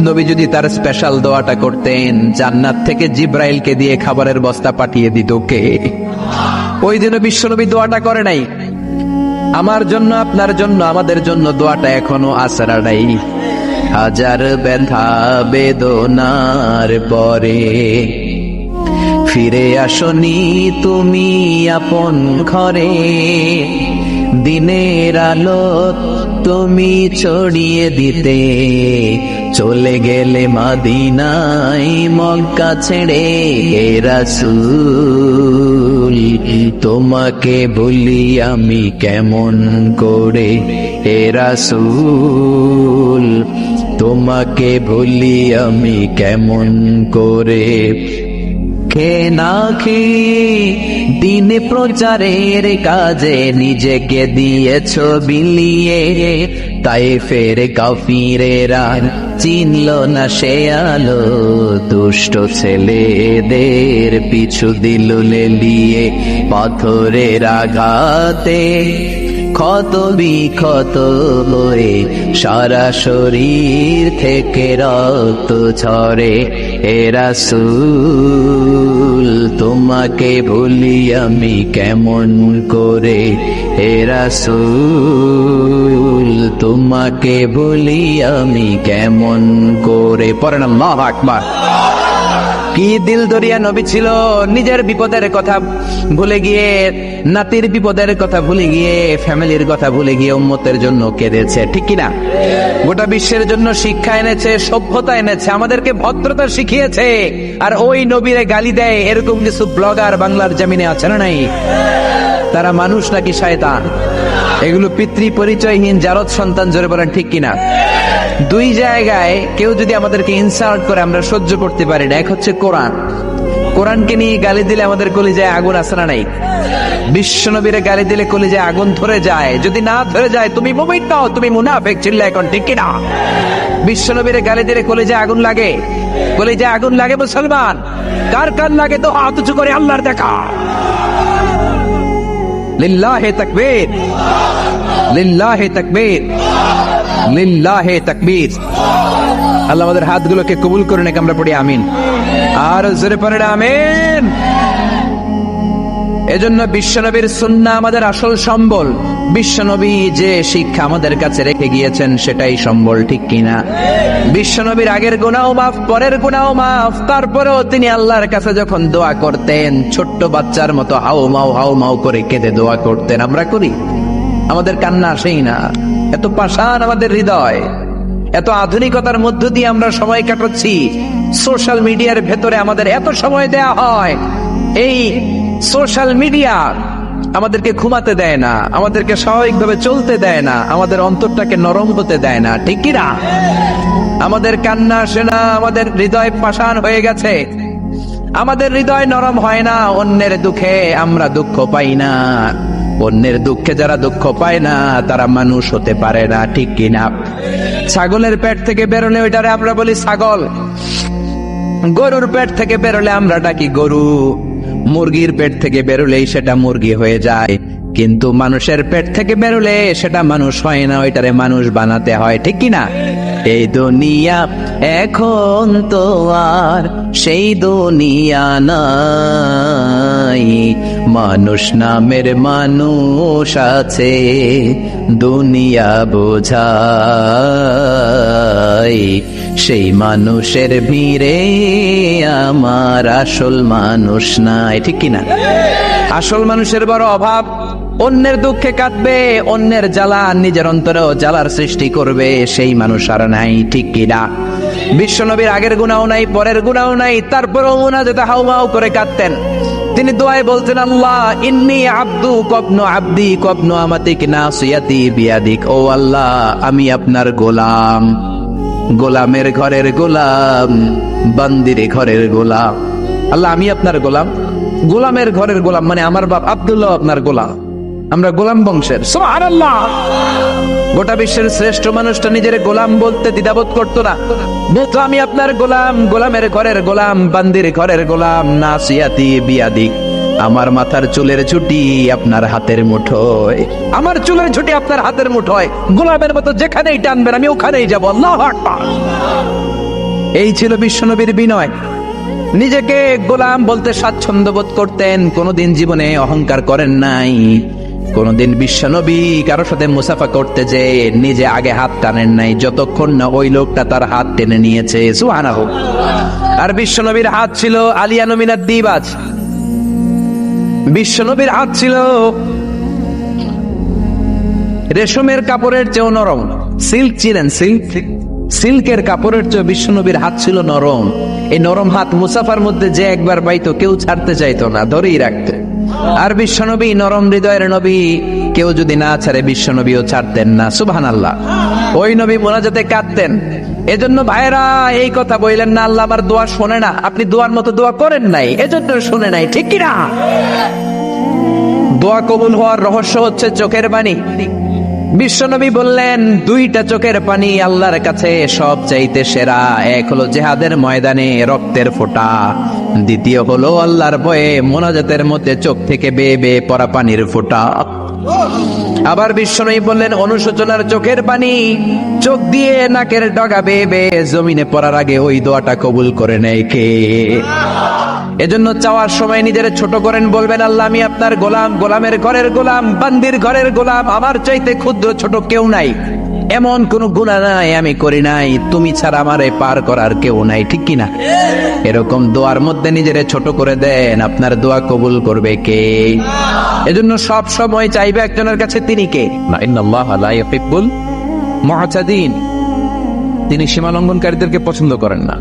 নবী যদি তার স্পেশাল দোয়াটা করতেন, জান্নাত থেকে জিব্রাইলকে দিয়ে খাবারের বস্তা পাঠিয়ে দিত কে? ওই দিনও বিশ্ব নবী দোয়াটা করে নাই। আমার জন্য, আপনার জন্য, আমাদের জন্য দোয়াটা এখনো আসরা নাই। হাজার ব্যথা বেদনার পরে ফিরে আসনি তুমি আপন ঘরে, দিনের আলো তুমি ছড়িয়ে দিতে চলে গেলে মদিনায় মক্কা ছেড়ে। হে রাসূল তোমাকে ভুলি আমি কেমন করে, হে রাসূল তোমাকে ভুলি আমি কেমন করে। খে না খেয়ে দিন প্রচারের কাজে নিজেকে দিয়েছ বিলিয়ে, তাই ফের কাফিরেরা চিনল না সে আলো, দুষ্ট ছেলেদের পিছু দিল লেলিয়ে। পাথরের আঘাতে ক্ষত বিক্ষত হয়ে সারা শরীর থেকে রক্ত ঝরে। হে রাসূল তোমাকে ভুলি আমি কেমন করে, হে রাসূল তোমাকে ভুলি আমি কেমন করে। পড়েন আল্লাহু আকবার। কি দিল দরিয়া নবী ছিল, নিজের বিপদের কথা ভুলে গিয়ে, নাতির বিপদের কথা ভুলে গিয়ে, ফ্যামিলির কথা ভুলে গিয়ে উম্মতের জন্য কেঁদেছে, ঠিক কিনা? গোটা বিশ্বের জন্য শিক্ষা এনেছে, সভ্যতা এনেছে, আমাদেরকে ভদ্রতা শিখিয়েছে। আর ওই নবীরে গালি দেয় এরকম কিছু ব্লগার বাংলার জমিনে আছে না নাই? তারা মানুষ নাকি শয়তান? এগুলো পিতৃ পরিচয়হীন জারদ সন্তান, জোরে বলেন ঠিক কিনা? দুই জায়গায় কেউ যদি আমাদেরকে ইনসাল্ট করে আমরা সহ্য করতে পারি না। এক হচ্ছে কোরআন, কোরআনকে নিয়ে গালি দিলে আমাদের কলিজায় আগুন আসে না নাই? বিশ্বনবীরে গালি দিলে কলিজায় আগুন ধরে যায়, যদি না ধরে যায় তুমি মুমিন নও, তুমি মুনাফিক। চিল্লা এখন ঠিক কিনা? বিশ্বনবীরে গালি দিলে কলিজায় আগুন লাগে, কলিজায় আগুন লাগে মুসলমান। কার কার লাগে তো হাত উঁচু করে আল্লাহর দেখা। লিল্লাহে তাকবীর, লিল্লাহে তাকবীর, লিল্লাহে তাকবীর। আল্লাহ আমাদের হাতগুলোকে কবুল করে নেক, আমরা পড়ি আমিন। আর জোরে পড়ে আমিন। এজন্য বিশ্বনবীর সুন্নাহ আমাদের আসল সম্বল। বিশ্বনবী যে শিক্ষা আমাদের কাছে রেখে গিয়েছেন সেটাই সম্বল, ঠিক কিনা? বিশ্বনবীর আগের গুনাহ মাফ, পরের গুনাহ মাফ, তারপরেও তিনি আল্লাহর কাছে যখন দোয়া করতেন ছোট্ট বাচ্চার মতো হাউ মাউ করে কেঁদে দোয়া করতেন। আমরা করি? আমাদের কান্না আসেই না। এত পাষাণ আমাদের হৃদয়, এত আধুনিকতার মধ্য দিয়ে আমরা সময় কাটাচ্ছি। সোশ্যাল মিডিয়ার ভেতরে আমাদের এত সময় দেয়া হয়। এই সোশ্যাল মিডিয়া আমাদেরকে ঘুমাতে দেয় না, আমাদেরকে স্বাভাবিকভাবে চলতে দেয় না, আমাদের অন্তরটাকে নরম হতে দেয় না, ঠিক কি না? আমাদের কান্না আসে না, আমাদের হৃদয় পাষাণ হয়ে গেছে, আমাদের হৃদয় নরম হয় না। অন্যের দুঃখে আমরা দুঃখ পাই না, অন্যের দুঃখে যারা দুঃখ পায় না তারা মানুষ হতে পারে না, ঠিক কিনা? ছাগলের পেট থেকে বেরোলে ওইটারে আমরা বলি ছাগল, গরুর পেট থেকে বেরোলে আমরা ডাকি গরু, মুরগির পেট থেকে বেরোলেই সেটা মুরগি হয়ে যায়। কিন্তু মানুষের পেট থেকে বেরোলে সেটা মানুষ হয় না, ওইটারে মানুষ বানাতে হয়, ঠিক কিনা? এই দুনিয়া এখন তো আর সেই দুনিয়া নাই, মানুষ নামের মানুষ আছে দুনিয়া বোঝায়। সেই মানুষের ভিড়ে আমার আসল মানুষ নাই, ঠিক কিনা? আসল মানুষের বড় অভাব। অন্যের দুঃখে কাঁদবে, অন্যের জ্বালা নিজের অন্তরেও জ্বালার সৃষ্টি করবে, সেই মানুষ আর নাই, ঠিক কিনা? বিশ্বনবীর আগের গুনাহ নাই, পরের গুনাহ নাই, তারপরেও মুনাজাতে হাউমাউ করে কাঁদতেন। তিনি দোয়ায় বলতেন, আল্লাহ ইন্নী আব্দু কবনু আব্দি কবনু আমাতিক নাসিয়াতি বিয়াদিক। ও আল্লাহ, আমি আপনার গোলাম, গোলামের ঘরের গোলাম, বান্দির ঘরের গোলাম। আল্লাহ আমি আপনার গোলাম, গোলামের ঘরের গোলাম, মানে আমার বাপ আব্দুল্লাহ আপনার গোলাম। আমরা গোলাম বংশের। সুবহানাল্লাহ। গোটা বিশ্বের শ্রেষ্ঠ মানুষটা নিজের গোলাম বলতে দ্বিধাবোধ করতো না, বলতো আমি আপনার গোলাম, গোলামের ঘরের গোলাম, বান্দির ঘরের গোলাম, নাসিয়াতি বিয়াদিক, আমার মাথার চুলের ঝুঁটি আপনার হাতের মুঠোয়, আমার চুলের ঝুঁটি আপনার হাতের মুঠোয়, গোলামের মতো যেখানেই টানবেন আমি ওখানেই যাব। আল্লাহু আকবার। এই ছিল বিশ্বনবীর বিনয়। নিজেকে গোলাম বলতে স্বাচ্ছন্দ্য বোধ করতেন, কোনোদিন জীবনে অহংকার করেন নাই। কোনদিন বিশ্বনবী কারোর সাথে মুসাফা করতে যে নিজে আগে হাত টানেন নাই, যতক্ষণ না ওই লোকটা তার হাত টেনে নিয়েছে। সুবহানাহু। আর বিশ্বনবীর হাত ছিল আলিয়ানু মিনাদ দিবাজ। বিশ্বনবীর হাত ছিল রেশমের কাপড়ের চেয়েও নরম। সিল্ক ছিলেন, সিল্কের কাপড়ের চেয়ে বিশ্বনবীর হাত ছিল নরম। এই নরম হাত মুসাফার মধ্যে যে একবার পাইতো কেউ ছাড়তে চাইতো না, ধরেই রাখতে। আর বিশ্বনবী নরম হৃদয়ের নবী, কেউ যদি না ছাড়ে বিশ্বনবীও ছাড়তেন না। সুবহানাল্লাহ। ওই নবী মোনাজাতে কাঁদতেন। এজন্য ভাইরা এই কথা বললেন না আল্লাহ আমার দোয়া শোনে না, আপনি দোয়ার মতো দোয়া করেন নাই, এজন্য শুনে নাই, ঠিক কিনা? দোয়া কবুল হওয়ার রহস্য হচ্ছে চোখের পানি। বিশ্বনবী বললেন দুইটা চোখের পানি আল্লাহর কাছে সব চাইতে সেরা। এক হলো জিহাদের ময়দানে রক্তের ফোঁটা, দ্বিতীয় হলো আল্লাহর ভয়ে মোনাজাতের মধ্যে চোখ থেকে বেয়ে বেয়ে পড়া পানির ফোঁটা। আবার বিশ্বনবী বললেন অনুশোচনার চোখের পানি চোখ দিয়ে নাকের ডগা বেয়ে বেয়ে জমিনে পড়ার আগে ওই দোয়াটা কবুল করে নেয় কে? এজন্য চাওয়ার সময় নিজের ছোট করেন, বলবেন আল্লাহ আমি আপনার গোলাম, গোলামের ঘরের গোলাম, বান্দির ঘরের গোলাম, আমার চাইতে ক্ষুদ্র ছোট কেউ নাই, এমন কোন গুনাহ নাই আমি করি নাই, তুমি ছাড়া আমারে পার করার কেউ নাই, ঠিক কিনা? এরকম দোয়ার মধ্যে নিজেরে ছোট করে দেন, আপনার দোয়া কবুল করবে কে? এজন্য সব সময় চাইবে একজনের কাছে, তিনি কে? ইন্নাল্লাহা লা ইউহিব্বুল মুআতাদিন। তিনি সীমা লঙ্ঘনকারীদেরকে পছন্দ করেন না।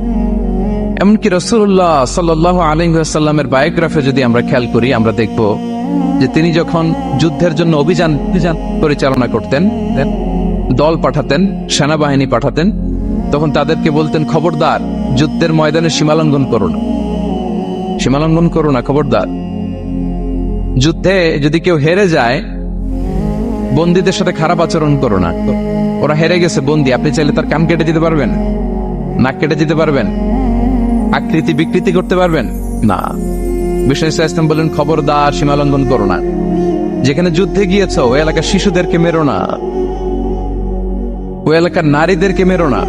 এমনকি রাসূলুল্লাহ সাল্লাল্লাহু আলাইহি ওয়াসাল্লামের বায়োগ্রাফি যদি আমরা খেয়াল করি, আমরা দেখব যে তিনি যখন যুদ্ধের জন্য অভিযান পরিচালনা করতেন, দল পাঠাতেন, সেনাবাহিনী পাঠাতেন, তখন তাদেরকে বলতেন খবরদার যুদ্ধের ময়দানে সীমালঙ্ঘন করো না, সীমালঙ্ঘন করো না, খবরদার। যুদ্ধে যদি কেউ হেরে যায় বন্দীদের সাথে খারাপ আচরণ করো না। ওরা হেরে গেছে বন্দী, আপনি চাইলে তার কান কেটে দিতে পারবেন, নাক কেটে দিতে পারবেন, আকৃতি বিকৃতি করতে পারবেন না। বিষ্ণু ইসলাম বলেন খবরদার সীমালঙ্ঘন করো না। যেখানে যুদ্ধে গিয়েছ ওই এলাকার শিশুদেরকে মেরো না, ওই এলাকার নারীদেরকে মেরো না,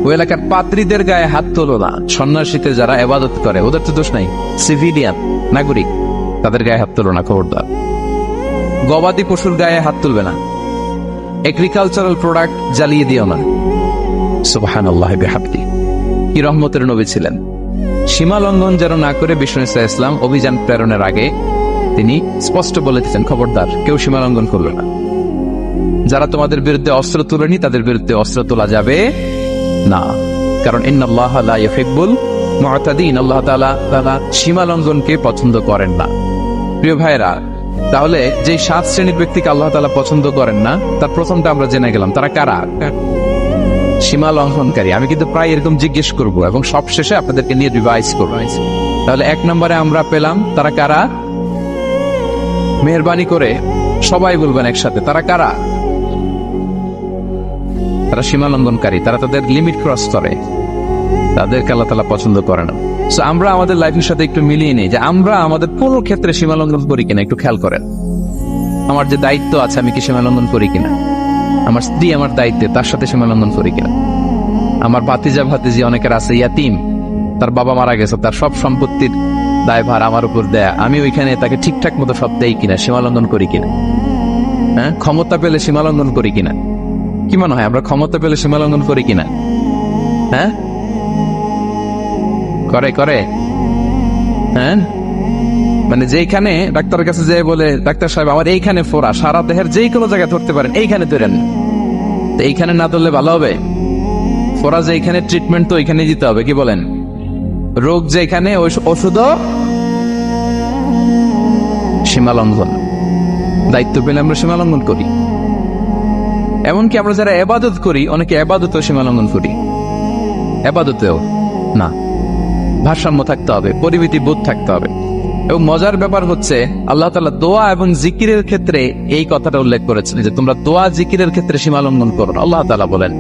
ওই এলাকার পাত্রীদের গায়ে হাত তোলো না। সন্ন্যাসীতে যারা ইবাদত করে ওদের তো দোষ নাই, সিভিলিয়ান নাগরিক, তাদের গায়ে হাত তোলো না, খবরদার। গবাদি পশুর গায়ে হাত তুলবে না, এগ্রিকালচারাল প্রোডাক্ট জ্বালিয়ে দিও না। সুবহানাল্লাহ বিহামদি। কি রহমতের নবী ছিলেন। সীমা লঙ্ঘন যেন না করে বিষ্ণু ইসলাম অভিযান প্রেরণের আগে তিনি স্পষ্ট বলে দিতেন খবরদার কেউ সীমা লঙ্ঘন করবে না। যারা তোমাদের বিরুদ্ধে অস্ত্র তুলেনি তাদের বিরুদ্ধে অস্ত্র তোলা যাবে না, কারণ ইন্নাল্লাহা লা ইউহিব্বুল মুআতাদিন। আল্লাহ তাআলা সীমা লঙ্ঘনকে পছন্দ করেন না। প্রিয় ভাইরা, তাহলে যে 7 শ্রেণীর ব্যক্তিকে আল্লাহ তাআলা পছন্দ করেন না তার প্রথমটা আমরা জেনে গেলাম, তারা কারা? সীমা লঙ্ঘনকারী। আমি কিন্তু প্রায় এরকম জিজ্ঞেস করব এবং সবশেষে আপনাদেরকে নিয়ে রিভাইজ করব। তাহলে 1 নম্বরে আমরা পেলাম তারা কারা? মেহেরবানি করে সবাই বলবেন একসাথে, তারা কারা? তারা সীমা লঙ্ঘনকারী, তারা তাদের লিমিট ক্রস করে, তাদেরকে আল্লাহ তাআলা পছন্দ করে না। সো আমরা আমাদের লাইফের সাথে একটু মিলিয়ে নিই যে আমরা আমাদের পুরো ক্ষেত্রে সীমা লঙ্ঘন করি কিনা একটু খেয়াল করেন। আমার যে দায়িত্ব আছে আমি কি সীমা লঙ্ঘন করি কিনা? আমার স্ত্রী আমার দায়িত্বে, তার সাথে সীমা লঙ্ঘন করি কিনা? আমার ভাতিজা ভাতিজি অনেকের আছে ইয়াতিম, তার বাবা মারা গেছে, তার সব সম্পত্তির দায়ভার আমার উপর দেয়া, আমি ওইখানে তাকে ঠিকঠাক মতো সব দেই কিনা, সীমা লঙ্ঘন করি কিনা? হ্যাঁ, ক্ষমতা পেলে সীমা লঙ্ঘন করি কিনা? কি মনে হয় আমরা ক্ষমতা পেলে সীমা লঙ্ঘন করি কিনা? হ্যাঁ, করে করে হ্যাঁ, মানে যেখানে ডাক্তারের কাছে যেয়ে বলে ডাক্তার সাহেব আমার এইখানে ফোড়া, সারা দেহের যেই কোনো জায়গায় ধরতে পারেন, এইখানে ধরেন, এইখানে না ধরলে ভালো হবে? ফোড়া যেখানে ট্রিটমেন্ট তো ওইখানে দিতে হবে, কি বলেন? রোগ যেখানে ওষুধও সীমা লঙ্ঘন। দায়িত্ব পেলে আমরা সীমা লঙ্ঘন করি। এমনকি আমরা যারা ইবাদত করি অনেকে ইবাদতেও সীমা লঙ্ঘন করি। ইবাদতেও না, ভারসাম্য থাকতে হবে, পরিমিতি বোধ থাকতে হবে। এবং মজার ব্যাপার হচ্ছে আল্লাহ তাআলা দোয়া এবং জিকিরের ক্ষেত্রে এই কথাটা উল্লেখ করেছেন যে তোমরা দোয়া জিকিরের ক্ষেত্রে সীমা লঙ্ঘন করো না। আল্লাহ তাআলা বলেন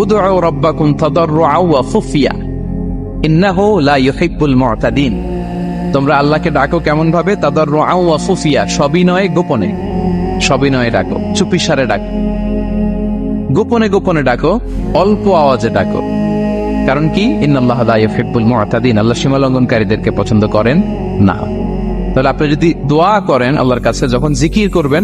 উদউ রাব্বাকুম তাদাররুআ ওয়া খুফিয়া ইন্নাহু লা ইউহিব্বুল মু'তাদিন। তোমরা আল্লাহকে ডাকো কেমন ভাবে? তাদাররুআ ওয়া খুফিয়া, সবিনয়ে গোপনে। সবিনয়ে ডাকো, চুপিসারে ডাকো, গোপনে গোপনে ডাকো, অল্প আওয়াজে ডাকো। কারণ কি? ইন্নাল্লাহা লা ইউহিব্বুল মু'তাদিন, আল্লাহ সীমা লঙ্ঘনকারীদেরকে পছন্দ করেন না। তাহলে আপনি যদি দোয়া করেন আল্লাহর কাছে, যখন জিকির করবেন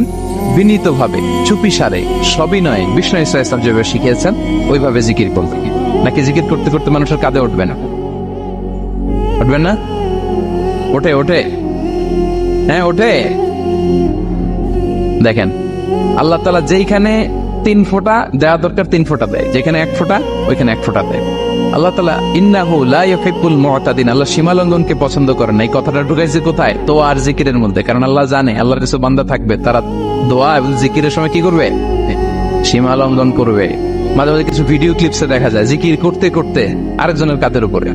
বিনীতভাবে, চুপিসারে, সবিনয়ে, বিষ্ণু ইসা ইসলাম যেভাবে শিখিয়েছেন ওইভাবে জিকির করতে। নাকি জিকির করতে করতে মানুষের কাঁধে উঠবে না? উঠবেন না? ওঠে ওঠে, হ্যাঁ ওঠে। দেখেন আল্লাহ তাআলা যেইখানে 3 ফোঁটা দেওয়া দরকার 3 ফোঁটা দেয়, যেখানে 1 ফোঁটা ওইখানে 1 ফোঁটা দেয়। আল্লাহ তাআলা ইন্নাহু লা ইউহিব্বুল মু'তাদিন, আল্লাহ সীমা লঙ্ঘনকে পছন্দ করেন না। এই কথাটা ঢুকাইছে কোথায়? দোয়া আর জিকিরের মধ্যে। কারণ আল্লাহ জানে আল্লাহর কিছু বান্দা থাকবে তারা দোয়া এবং জিকিরের সময় কি করবে? সীমা লঙ্ঘন করবে। মাঝে মাঝে কিছু ভিডিও ক্লিপসে দেখা যায় জিকির করতে করতে আরেকজনের কাঁধের উপরে,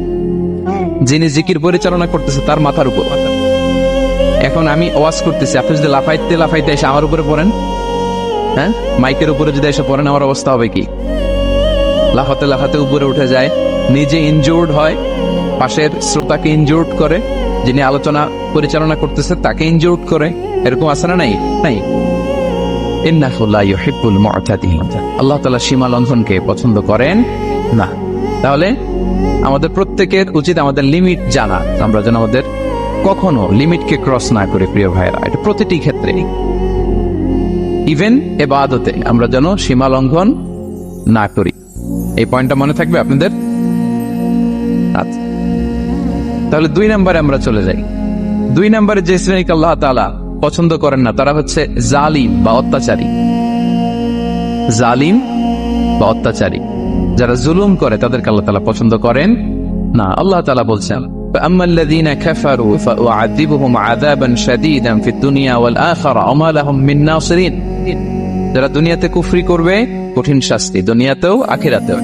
যিনি জিকির পরিচালনা করতেছে তার মাথার উপর। এখন আমি ওয়াজ করতেছি, আপনি যদি লাফাইতে লাফাইতে এসে আমার উপরে পড়েন, হ্যাঁ মাইকের উপরে যদি এসে পড়েন, আমার অবস্থা হবে কি? লাফাতে লাফাতে উপরে উঠে যায়, নিজে ইনজুর্ড হয়, পাশের শ্রোতাকে ইনজুর্ড করে, যিনি আলোচনা পরিচালনা করতেছে তাকে ইনজুর্ড করে। এরকম আছে না? নাই নাই। ইন্নাহু লা ইউহিব্বুল মু'তাদিন, আল্লাহ তাআলা সীমা লঙ্ঘনকে পছন্দ করেন না। তাহলে আমাদের প্রত্যেকের উচিত আমাদের লিমিট জানা, আমরা যেন আমাদের কখনো লিমিটকে ক্রস না করি। প্রিয় ভাইরা, এটা প্রতিটি ক্ষেত্রে, ইভেন ইবাদতে আমরা যেন সীমা লঙ্ঘন না করি। এই পয়েন্টটা মনে থাকবে আপনাদের? আচ্ছা, তাহলে 2 নম্বরে আমরা চলে যাই। 2 নম্বরে যে শ্রেণীকে আল্লাহ তাআলা পছন্দ করেন না তারা হচ্ছে জালিম বা অত্যাচারী। জালিম বা অত্যাচারী, যারা জুলুম করে তাদেরকে আল্লাহ তাআলা পছন্দ করেন না। আল্লাহ তাআলা বলছেন فأما الذين كفروا فأعذبهم عذابا شديدا في الدنيا والآخرة وما لهم من ناصرين। যারা দুনিয়াতে কুফরি করবে কঠিন শাস্তি দুনিয়াতেও আখিরাতেও।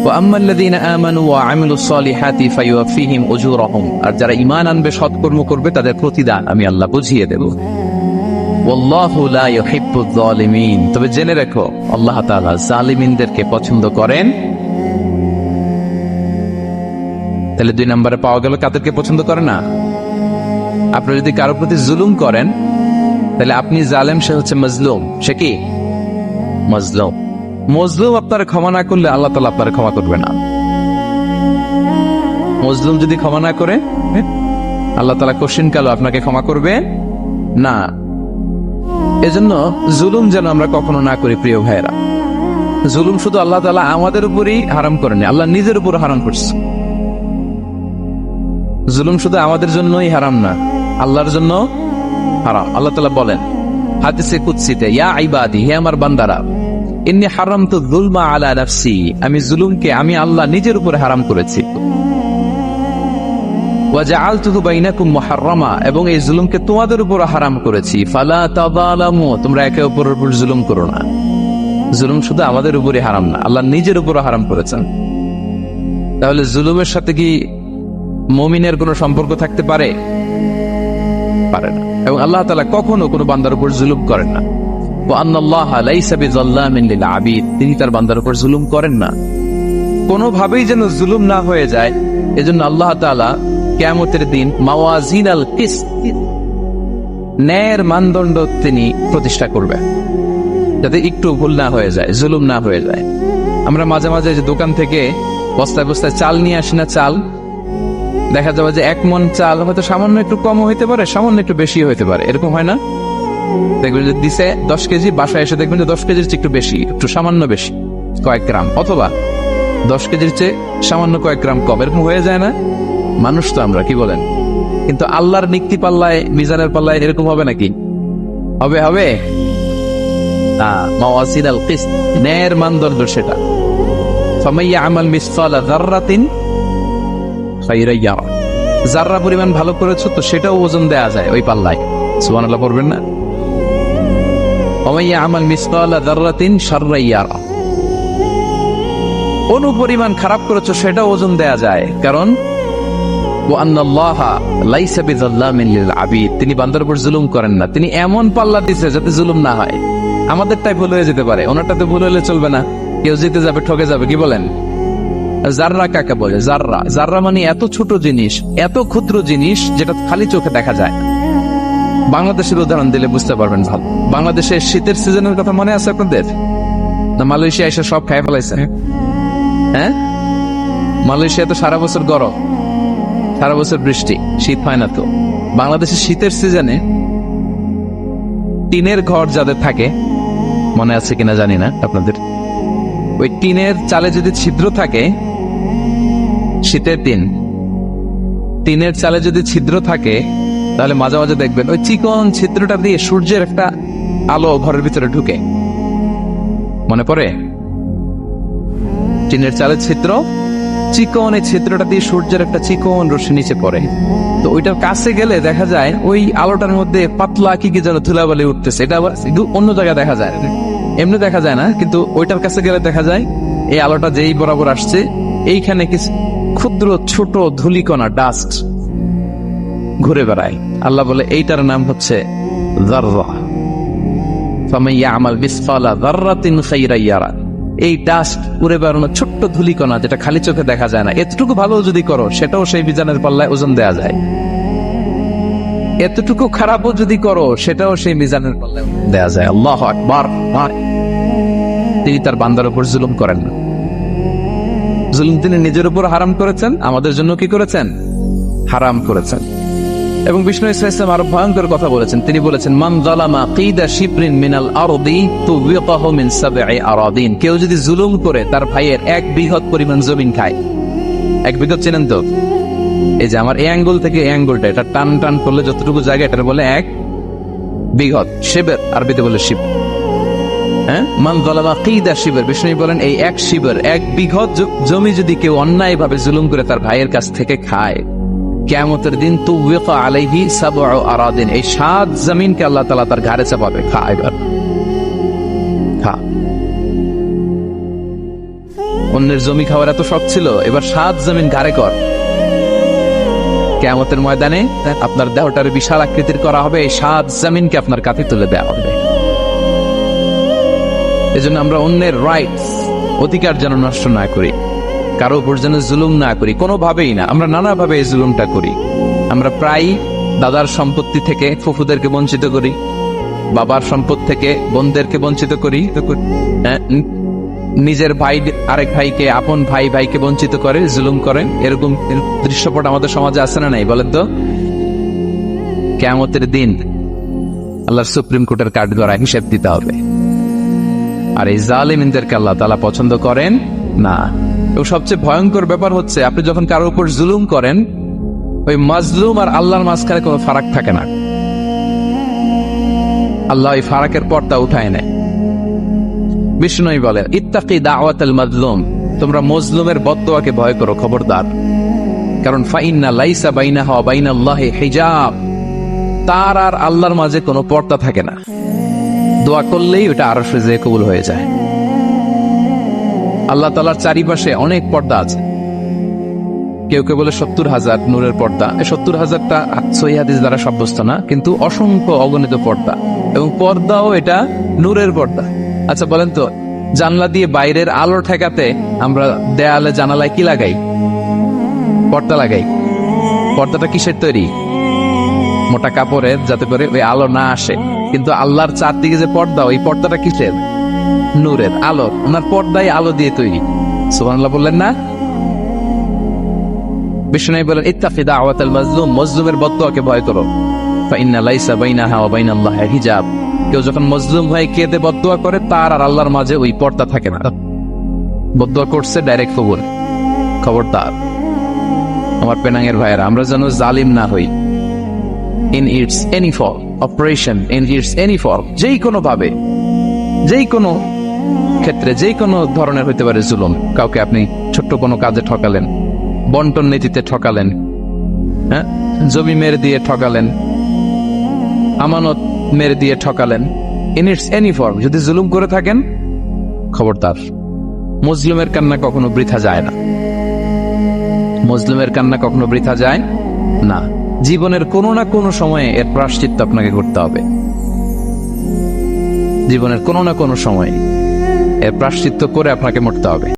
وأما الذين آمنوا وعملوا الصالحات فيوفيهم أجورهم, আর যারা ঈমান আনবে সৎকর্ম করবে তাদের প্রতিদান আমি আল্লাহ বুঝিয়ে দেব। والله لا يحب الظالمين, তবে জেনে রাখো আল্লাহ তাআলা জালিমিনদেরকে পছন্দ করেন। তাহলে 2 নম্বরে পাওয়া গেল কাদেরকে পছন্দ করে না? আপনি যদি কারো প্রতি জুলুম করেন তাহলে আপনি জালেম, সে হচ্ছে মজলুম। সে কি? মজলুম। মজলুম আপনারা ক্ষমা না করলে আল্লাহ তাআলা আপনারা ক্ষমা করবে না। মজলুম যদি ক্ষমা না করে আল্লাহ তাআলা কোশ্চিন কালো আপনাকে ক্ষমা করবে না। এজন্য জুলুম যেন আমরা কখনো না করি। প্রিয় ভাইয়েরা, জুলুম শুধু আল্লাহ তাআলা আমাদের উপরই হারাম করেনি, আল্লাহ নিজের উপর হারাম করছে। জুলুম শুধু আমাদের জন্যই হারাম না, আল্লাহর জন্য হারাম। আল্লাহ তাআলা বলেন হাদিসে কুদসিতে, ইয়া ইবাদি, হে আমার বান্দারা, ইন্নী হারামতু যুলমা আলা নাফসি, আমি জুলুমকে আমি আল্লাহ নিজের উপরে হারাম করেছি। ওয়া জাআলতুহু বাইনাকুম মুহাররামা, এবং এই জুলুমকে তোমাদের উপর হারাম করেছি। ফালা তাযালামু, তোমরা একে অপরের উপর জুলুম করো না। জুলুম শুধু আমাদের উপরই হারাম না, আল্লাহ নিজের উপর হারাম করেছেন। তাহলে জুলুমের সাথে কি মুমিনের কোনো সম্পর্ক থাকতে পারে? পারে না। এবং আল্লাহ তাআলা কখনো কোনো বান্দার উপর জুলুম করেন না। ওয়া আন্নাল্লাহা লাইসা বিযাল্লামিন লিল আবিদ, তিনি তার বান্দার উপর জুলুম করেন না। কোনোভাবেই যেন জুলুম না হয়ে যায়, এজন্য আল্লাহ তাআলা কিয়ামতের দিন মাওয়াজিনাল কিসত, ন্যায়ের মানদণ্ড তিনি প্রতিষ্ঠা করবেন, যাতে একটু ভুল না হয়ে যায়, জুলুম না হয়ে যায়। আমরা মাঝে মাঝে যে দোকান থেকে বস্তায় বস্তায় চাল নিয়ে আসি না, চাল দেখা যাবে যে 1 মণ চাল হয়তো সামান্য একটু কম হইতে পারে, সামান্য একটু বেশি হইতে পারে, এরকম হয় না? দেখবেন যে দিছে 10 কেজি, বাসায় এসে দেখবেন যে 10 কেজির চেয়ে একটু বেশি, একটু সামান্য বেশি কয়েক গ্রাম, অথবা 10 কেজির চেয়ে সামান্য কয়েক গ্রাম কম, এরকম হয়ে যায় না? মানুষ তো আমরা, কি বলেন? কিন্তু আল্লাহর নিক্তি পাল্লায়, মিজানের পাল্লায় এরকম হবে নাকি? হবে? হবে না। মাওয়াজিনাল কিসত, ন্যায়ের মানদণ্ড সেটা। ফামাইয়া আমাল মিসকালা যাররাতিন খায়রান ইয়ারা, যাররা পরিমাণ ভালো করেছো তো সেটাও ওজন দেয়া যায় ওই পাল্লায়। সুবহানাল্লাহ পড়বেন না? ওমাইয়া আমাল মিসকালা যাররাতিন শাররান ইয়ারা, অনুপরিমাণ খারাপ করেছো সেটাও ওজন দেয়া যায়। কারণ ওয়া আন্নাল্লাহা লাইসা বিযাল্লামিন লিল আবিদ, তিনি বান্দার উপর জুলুম করেন না। তিনি এমন পাল্লা দিয়েছে যাতে জুলুম না হয়। আমাদেরটাই ভুল হয়ে যেতে পারে, ওনারটাতে ভুল হলে চলবে না। কেউ জিতে যাবে, ঠকে যাবে। কি বলেন? জাররা কাকে বলে? জাররা, জাররা মানে এত ছোট জিনিস, এত ক্ষুদ্র জিনিস যেটা খালি চোখে দেখা যায়। বাংলাদেশের উদাহরণ দিলে বুঝতে পারবেন ভালো। বাংলাদেশের শীতের সিজনের কথা মনে আছে আপনাদের? না মালয়েশিয়া এসে সব খাই ফেলাইছে? হ্যাঁ, মালয়েশিয়া তো সারা বছর গরম, সারা বছর বৃষ্টি, শীত হয় না। তো বাংলাদেশের শীতের সিজনে টিনের ঘর যাদের থাকে, মনে আছে কিনা জানি না আপনাদের, ওই টিনের চালে যদি ছিদ্র থাকে, শীতের দিন টিনের চালে যদি ছিদ্র থাকে, তাহলে মাঝে মাঝে দেখবেন ওই চিকন ছিদ্রটা দিয়ে সূর্যের একটা আলো ঘরের ভিতরে ঢুকে। মনে পড়ে? টিনের চালের ছিদ্র, চিকন এই ছিদ্রটা দিয়ে সূর্যের একটা চিকন রশ্মি নিচে পড়ে। তো ওইটার কাছে গেলে দেখা যায় ওই আলোটার মধ্যে পাতলা কি কি যেন ধুলাবালি উঠতেছে। এটা আবার অন্য জায়গায় দেখা যায়, এমনি দেখা যায় না, কিন্তু ওইটার কাছে গেলে দেখা যায় এই আলোটা যেই বরাবর আসছে, এইখানে কিছু ক্ষুদ্র ছোট ধূলিকণা, ডাস্ট ঘুরে বেড়ায়। আল্লাহ বলে এইটার নাম হচ্ছে যাররা। ফামান ইয়ামাল মিসকালা যাররাতিন খাইরান ইয়ারা। এই ডাস্ট উড়ে বেড়ানো ছোট্ট ধূলিকণা যেটা খালি চোখে দেখা যায় না, এতটুকু ভালো যদি করো সেটাও সেই মিজানের পাল্লায় ওজন দেয়া যায়। এতটুকু খারাপও যদি করো সেটাও সেই মিজানের পাল্লায় দেয়া যায়। আল্লাহু আকবার। তিনি তার বান্দার উপর জুলুম করেন না। জুলুম তিনি নিজের উপর হারাম করেছেন, আমাদের জন্য কি করেছেন? হারাম করেছেন। এবং বিষ্ণু ইসলাম আরো ভয়ঙ্কর কথা বলেছেন। তিনি বলেছেন, মান যালামা কিদা শিবরিন মিনাল আরদি তুবিকাহু মিন সাবঈ আরাদিন। কেউ যদি জুলুম করে তার ভাইয়ের 1 বিঘত পরিমাণ জমিন খায়। 1 বিঘত চেনেন তো? এই যে আমার এই আঙ্গুল থেকে এই আঙ্গুলটা, এটা টান টান করলে যতটুকু জায়গা, এটা বলে 1 বিঘত। শিবের আরবিতে বলে শিব। হ্যাঁ, মান যালামা কিদা শিবর। বিষ্ণু বলেন এই 1 শিবর, 1 বিঘত জমি যদি কেউ অন্যায় ভাবে জুলুম করে তার ভাইয়ের কাছ থেকে খায়, কিয়ামতের দিন তুবিকা আলাইহি সাবউ আরাদিন, এই 7 জমিনকে আল্লাহ তাআলা তার ঘাড়ে চাপাবে। খা এবার, খা। অন্যের জমি খাওয়ার এত শখ ছিল, এবার 7 জমিন ঘাড়ে কর। কিয়ামতের ময়দানে আপনার দেহটার বিশাল আকৃতির করা হবে, এই 7 জমিনকে আপনার কাঁধে তুলে দেওয়া হবে। এজন্য আমরা অন্যের রাইটস, অধিকার যেন নষ্ট না করি, কারো উপর যেন জুলুম না করি, কোনোভাবেই না। আমরা নানাভাবে এই জুলুমটা করি। আমরা প্রায় দাদার সম্পত্তি থেকে ফুফুদেরকে বঞ্চিত করি, বাবার সম্পদ থেকে বোনদেরকে বঞ্চিত করি, নিজের ভাই আরেক ভাইকে, আপন ভাই ভাইকে বঞ্চিত করে, জুলুম করেন। এরকম দৃশ্যপট আমাদের সমাজে আছে না নাই বলেন তো? কিয়ামতের দিন আল্লাহর সুপ্রিম কোর্টের কাঠগড়ায় হিসেব দিতে হবে। আর এই জালিমিনদেরকে আল্লাহ তাআলা পছন্দ করেন না। এবং সবচেয়ে ভয়ঙ্কর ব্যাপার হচ্ছে, আপনি যখন কারোর উপর জুলুম করেন, ওই মাজলুম আর আল্লাহর মাঝখানে কোনো ফারাক থাকে না। আল্লাহ ওই ফারাকের পর্দা উঠায় নেয়। বিষ্ণু বলেন, ইত্তাকি দাওয়াতাল মাজলুম, তোমরা মজলুমের বদদোয়াকে ভয় করো, খবরদার। কারণ ফাইন্না লাইসা বাইনাহা ওয়া বাইনাল্লাহি হিজাব, তার আর আল্লাহর মাঝে কোনো পর্দা থাকে না। দোয়া করলেই ওটা আরশে যেয়ে কবুল হয়ে যায়। আল্লাহ তাআলার চারিপাশে অনেক পর্দা আছে। কেউ কেউ বলে 70,000 নূরের পর্দা। এই 70,000টা সহিহ হাদিস দ্বারা সাব্যস্ত না, কিন্তু অসংখ্য অগণিত পর্দা, এবং পর্দাও এটা নূরের পর্দা। আচ্ছা বলেন তো, জানলা দিয়ে বাইরের আলো ঠেকাতে আমরা দেয়ালে জানালায় কি লাগাই? পর্দা লাগাই। পর্দাটা কিসের তৈরি? মোটা কাপড়ের, যাতে করে ওই আলো না আসে। কিন্তু আল্লাহর চারদিকে যে পর্দা, ওই পর্দাটা কিসের? নূরের, আলো। ওনার পর্দায় আলো দিয়ে তৈরি। সুবহানাল্লাহ বললেন না? বিষ্ণু বলেন, ইত্তাকি দাওয়াতাল মাজলুম, মজলুমের বদদোয়াকে ভয় করো। ফাইন্না লাইসা বাইনাহা ওয়া বাইনাল্লাহি হিজাব, কেউ যখন মজলুম হয়ে কেঁদে বদদোয়া করে, তার আর আল্লাহর মাঝে ওই পর্দা থাকে না। বদদোয়া করছে, ডাইরেক্ট কবুল। খবরদার আমার পেনাঙ্গের ভাইয়েরা, আমরা যেন জালিম না হই। In it's any form, operation in it's any form, যেই কোনো ভাবে, যেই কোনো ক্ষেত্রে, যেই কোনো ধরনের হইতে পারে জুলুম। কাউকে আপনি ছোট্ট কোনো কাজে ঠকালেন, বন্টন নীতিতে ঠকালেন, হ্যাঁ, জমি মেরে দিয়ে ঠকালেন, আমানত মেরে দিয়ে ঠকালেন, ইন ইটস এনি ফর্ম যদি জুলুম করে থাকেন, খবরদার, মজলুমের কান্না কখনো বৃথা যায় না। মজলুমের কান্না কখনো বৃথা যায় না। জীবনের কোনো না কোনো সময়ে এর প্রায়শ্চিত্ত আপনাকে করতে হবে। জীবনের কোনো না কোনো সময়ে এর প্রায়শ্চিত্ত করে আপনাকে মরতে হবে।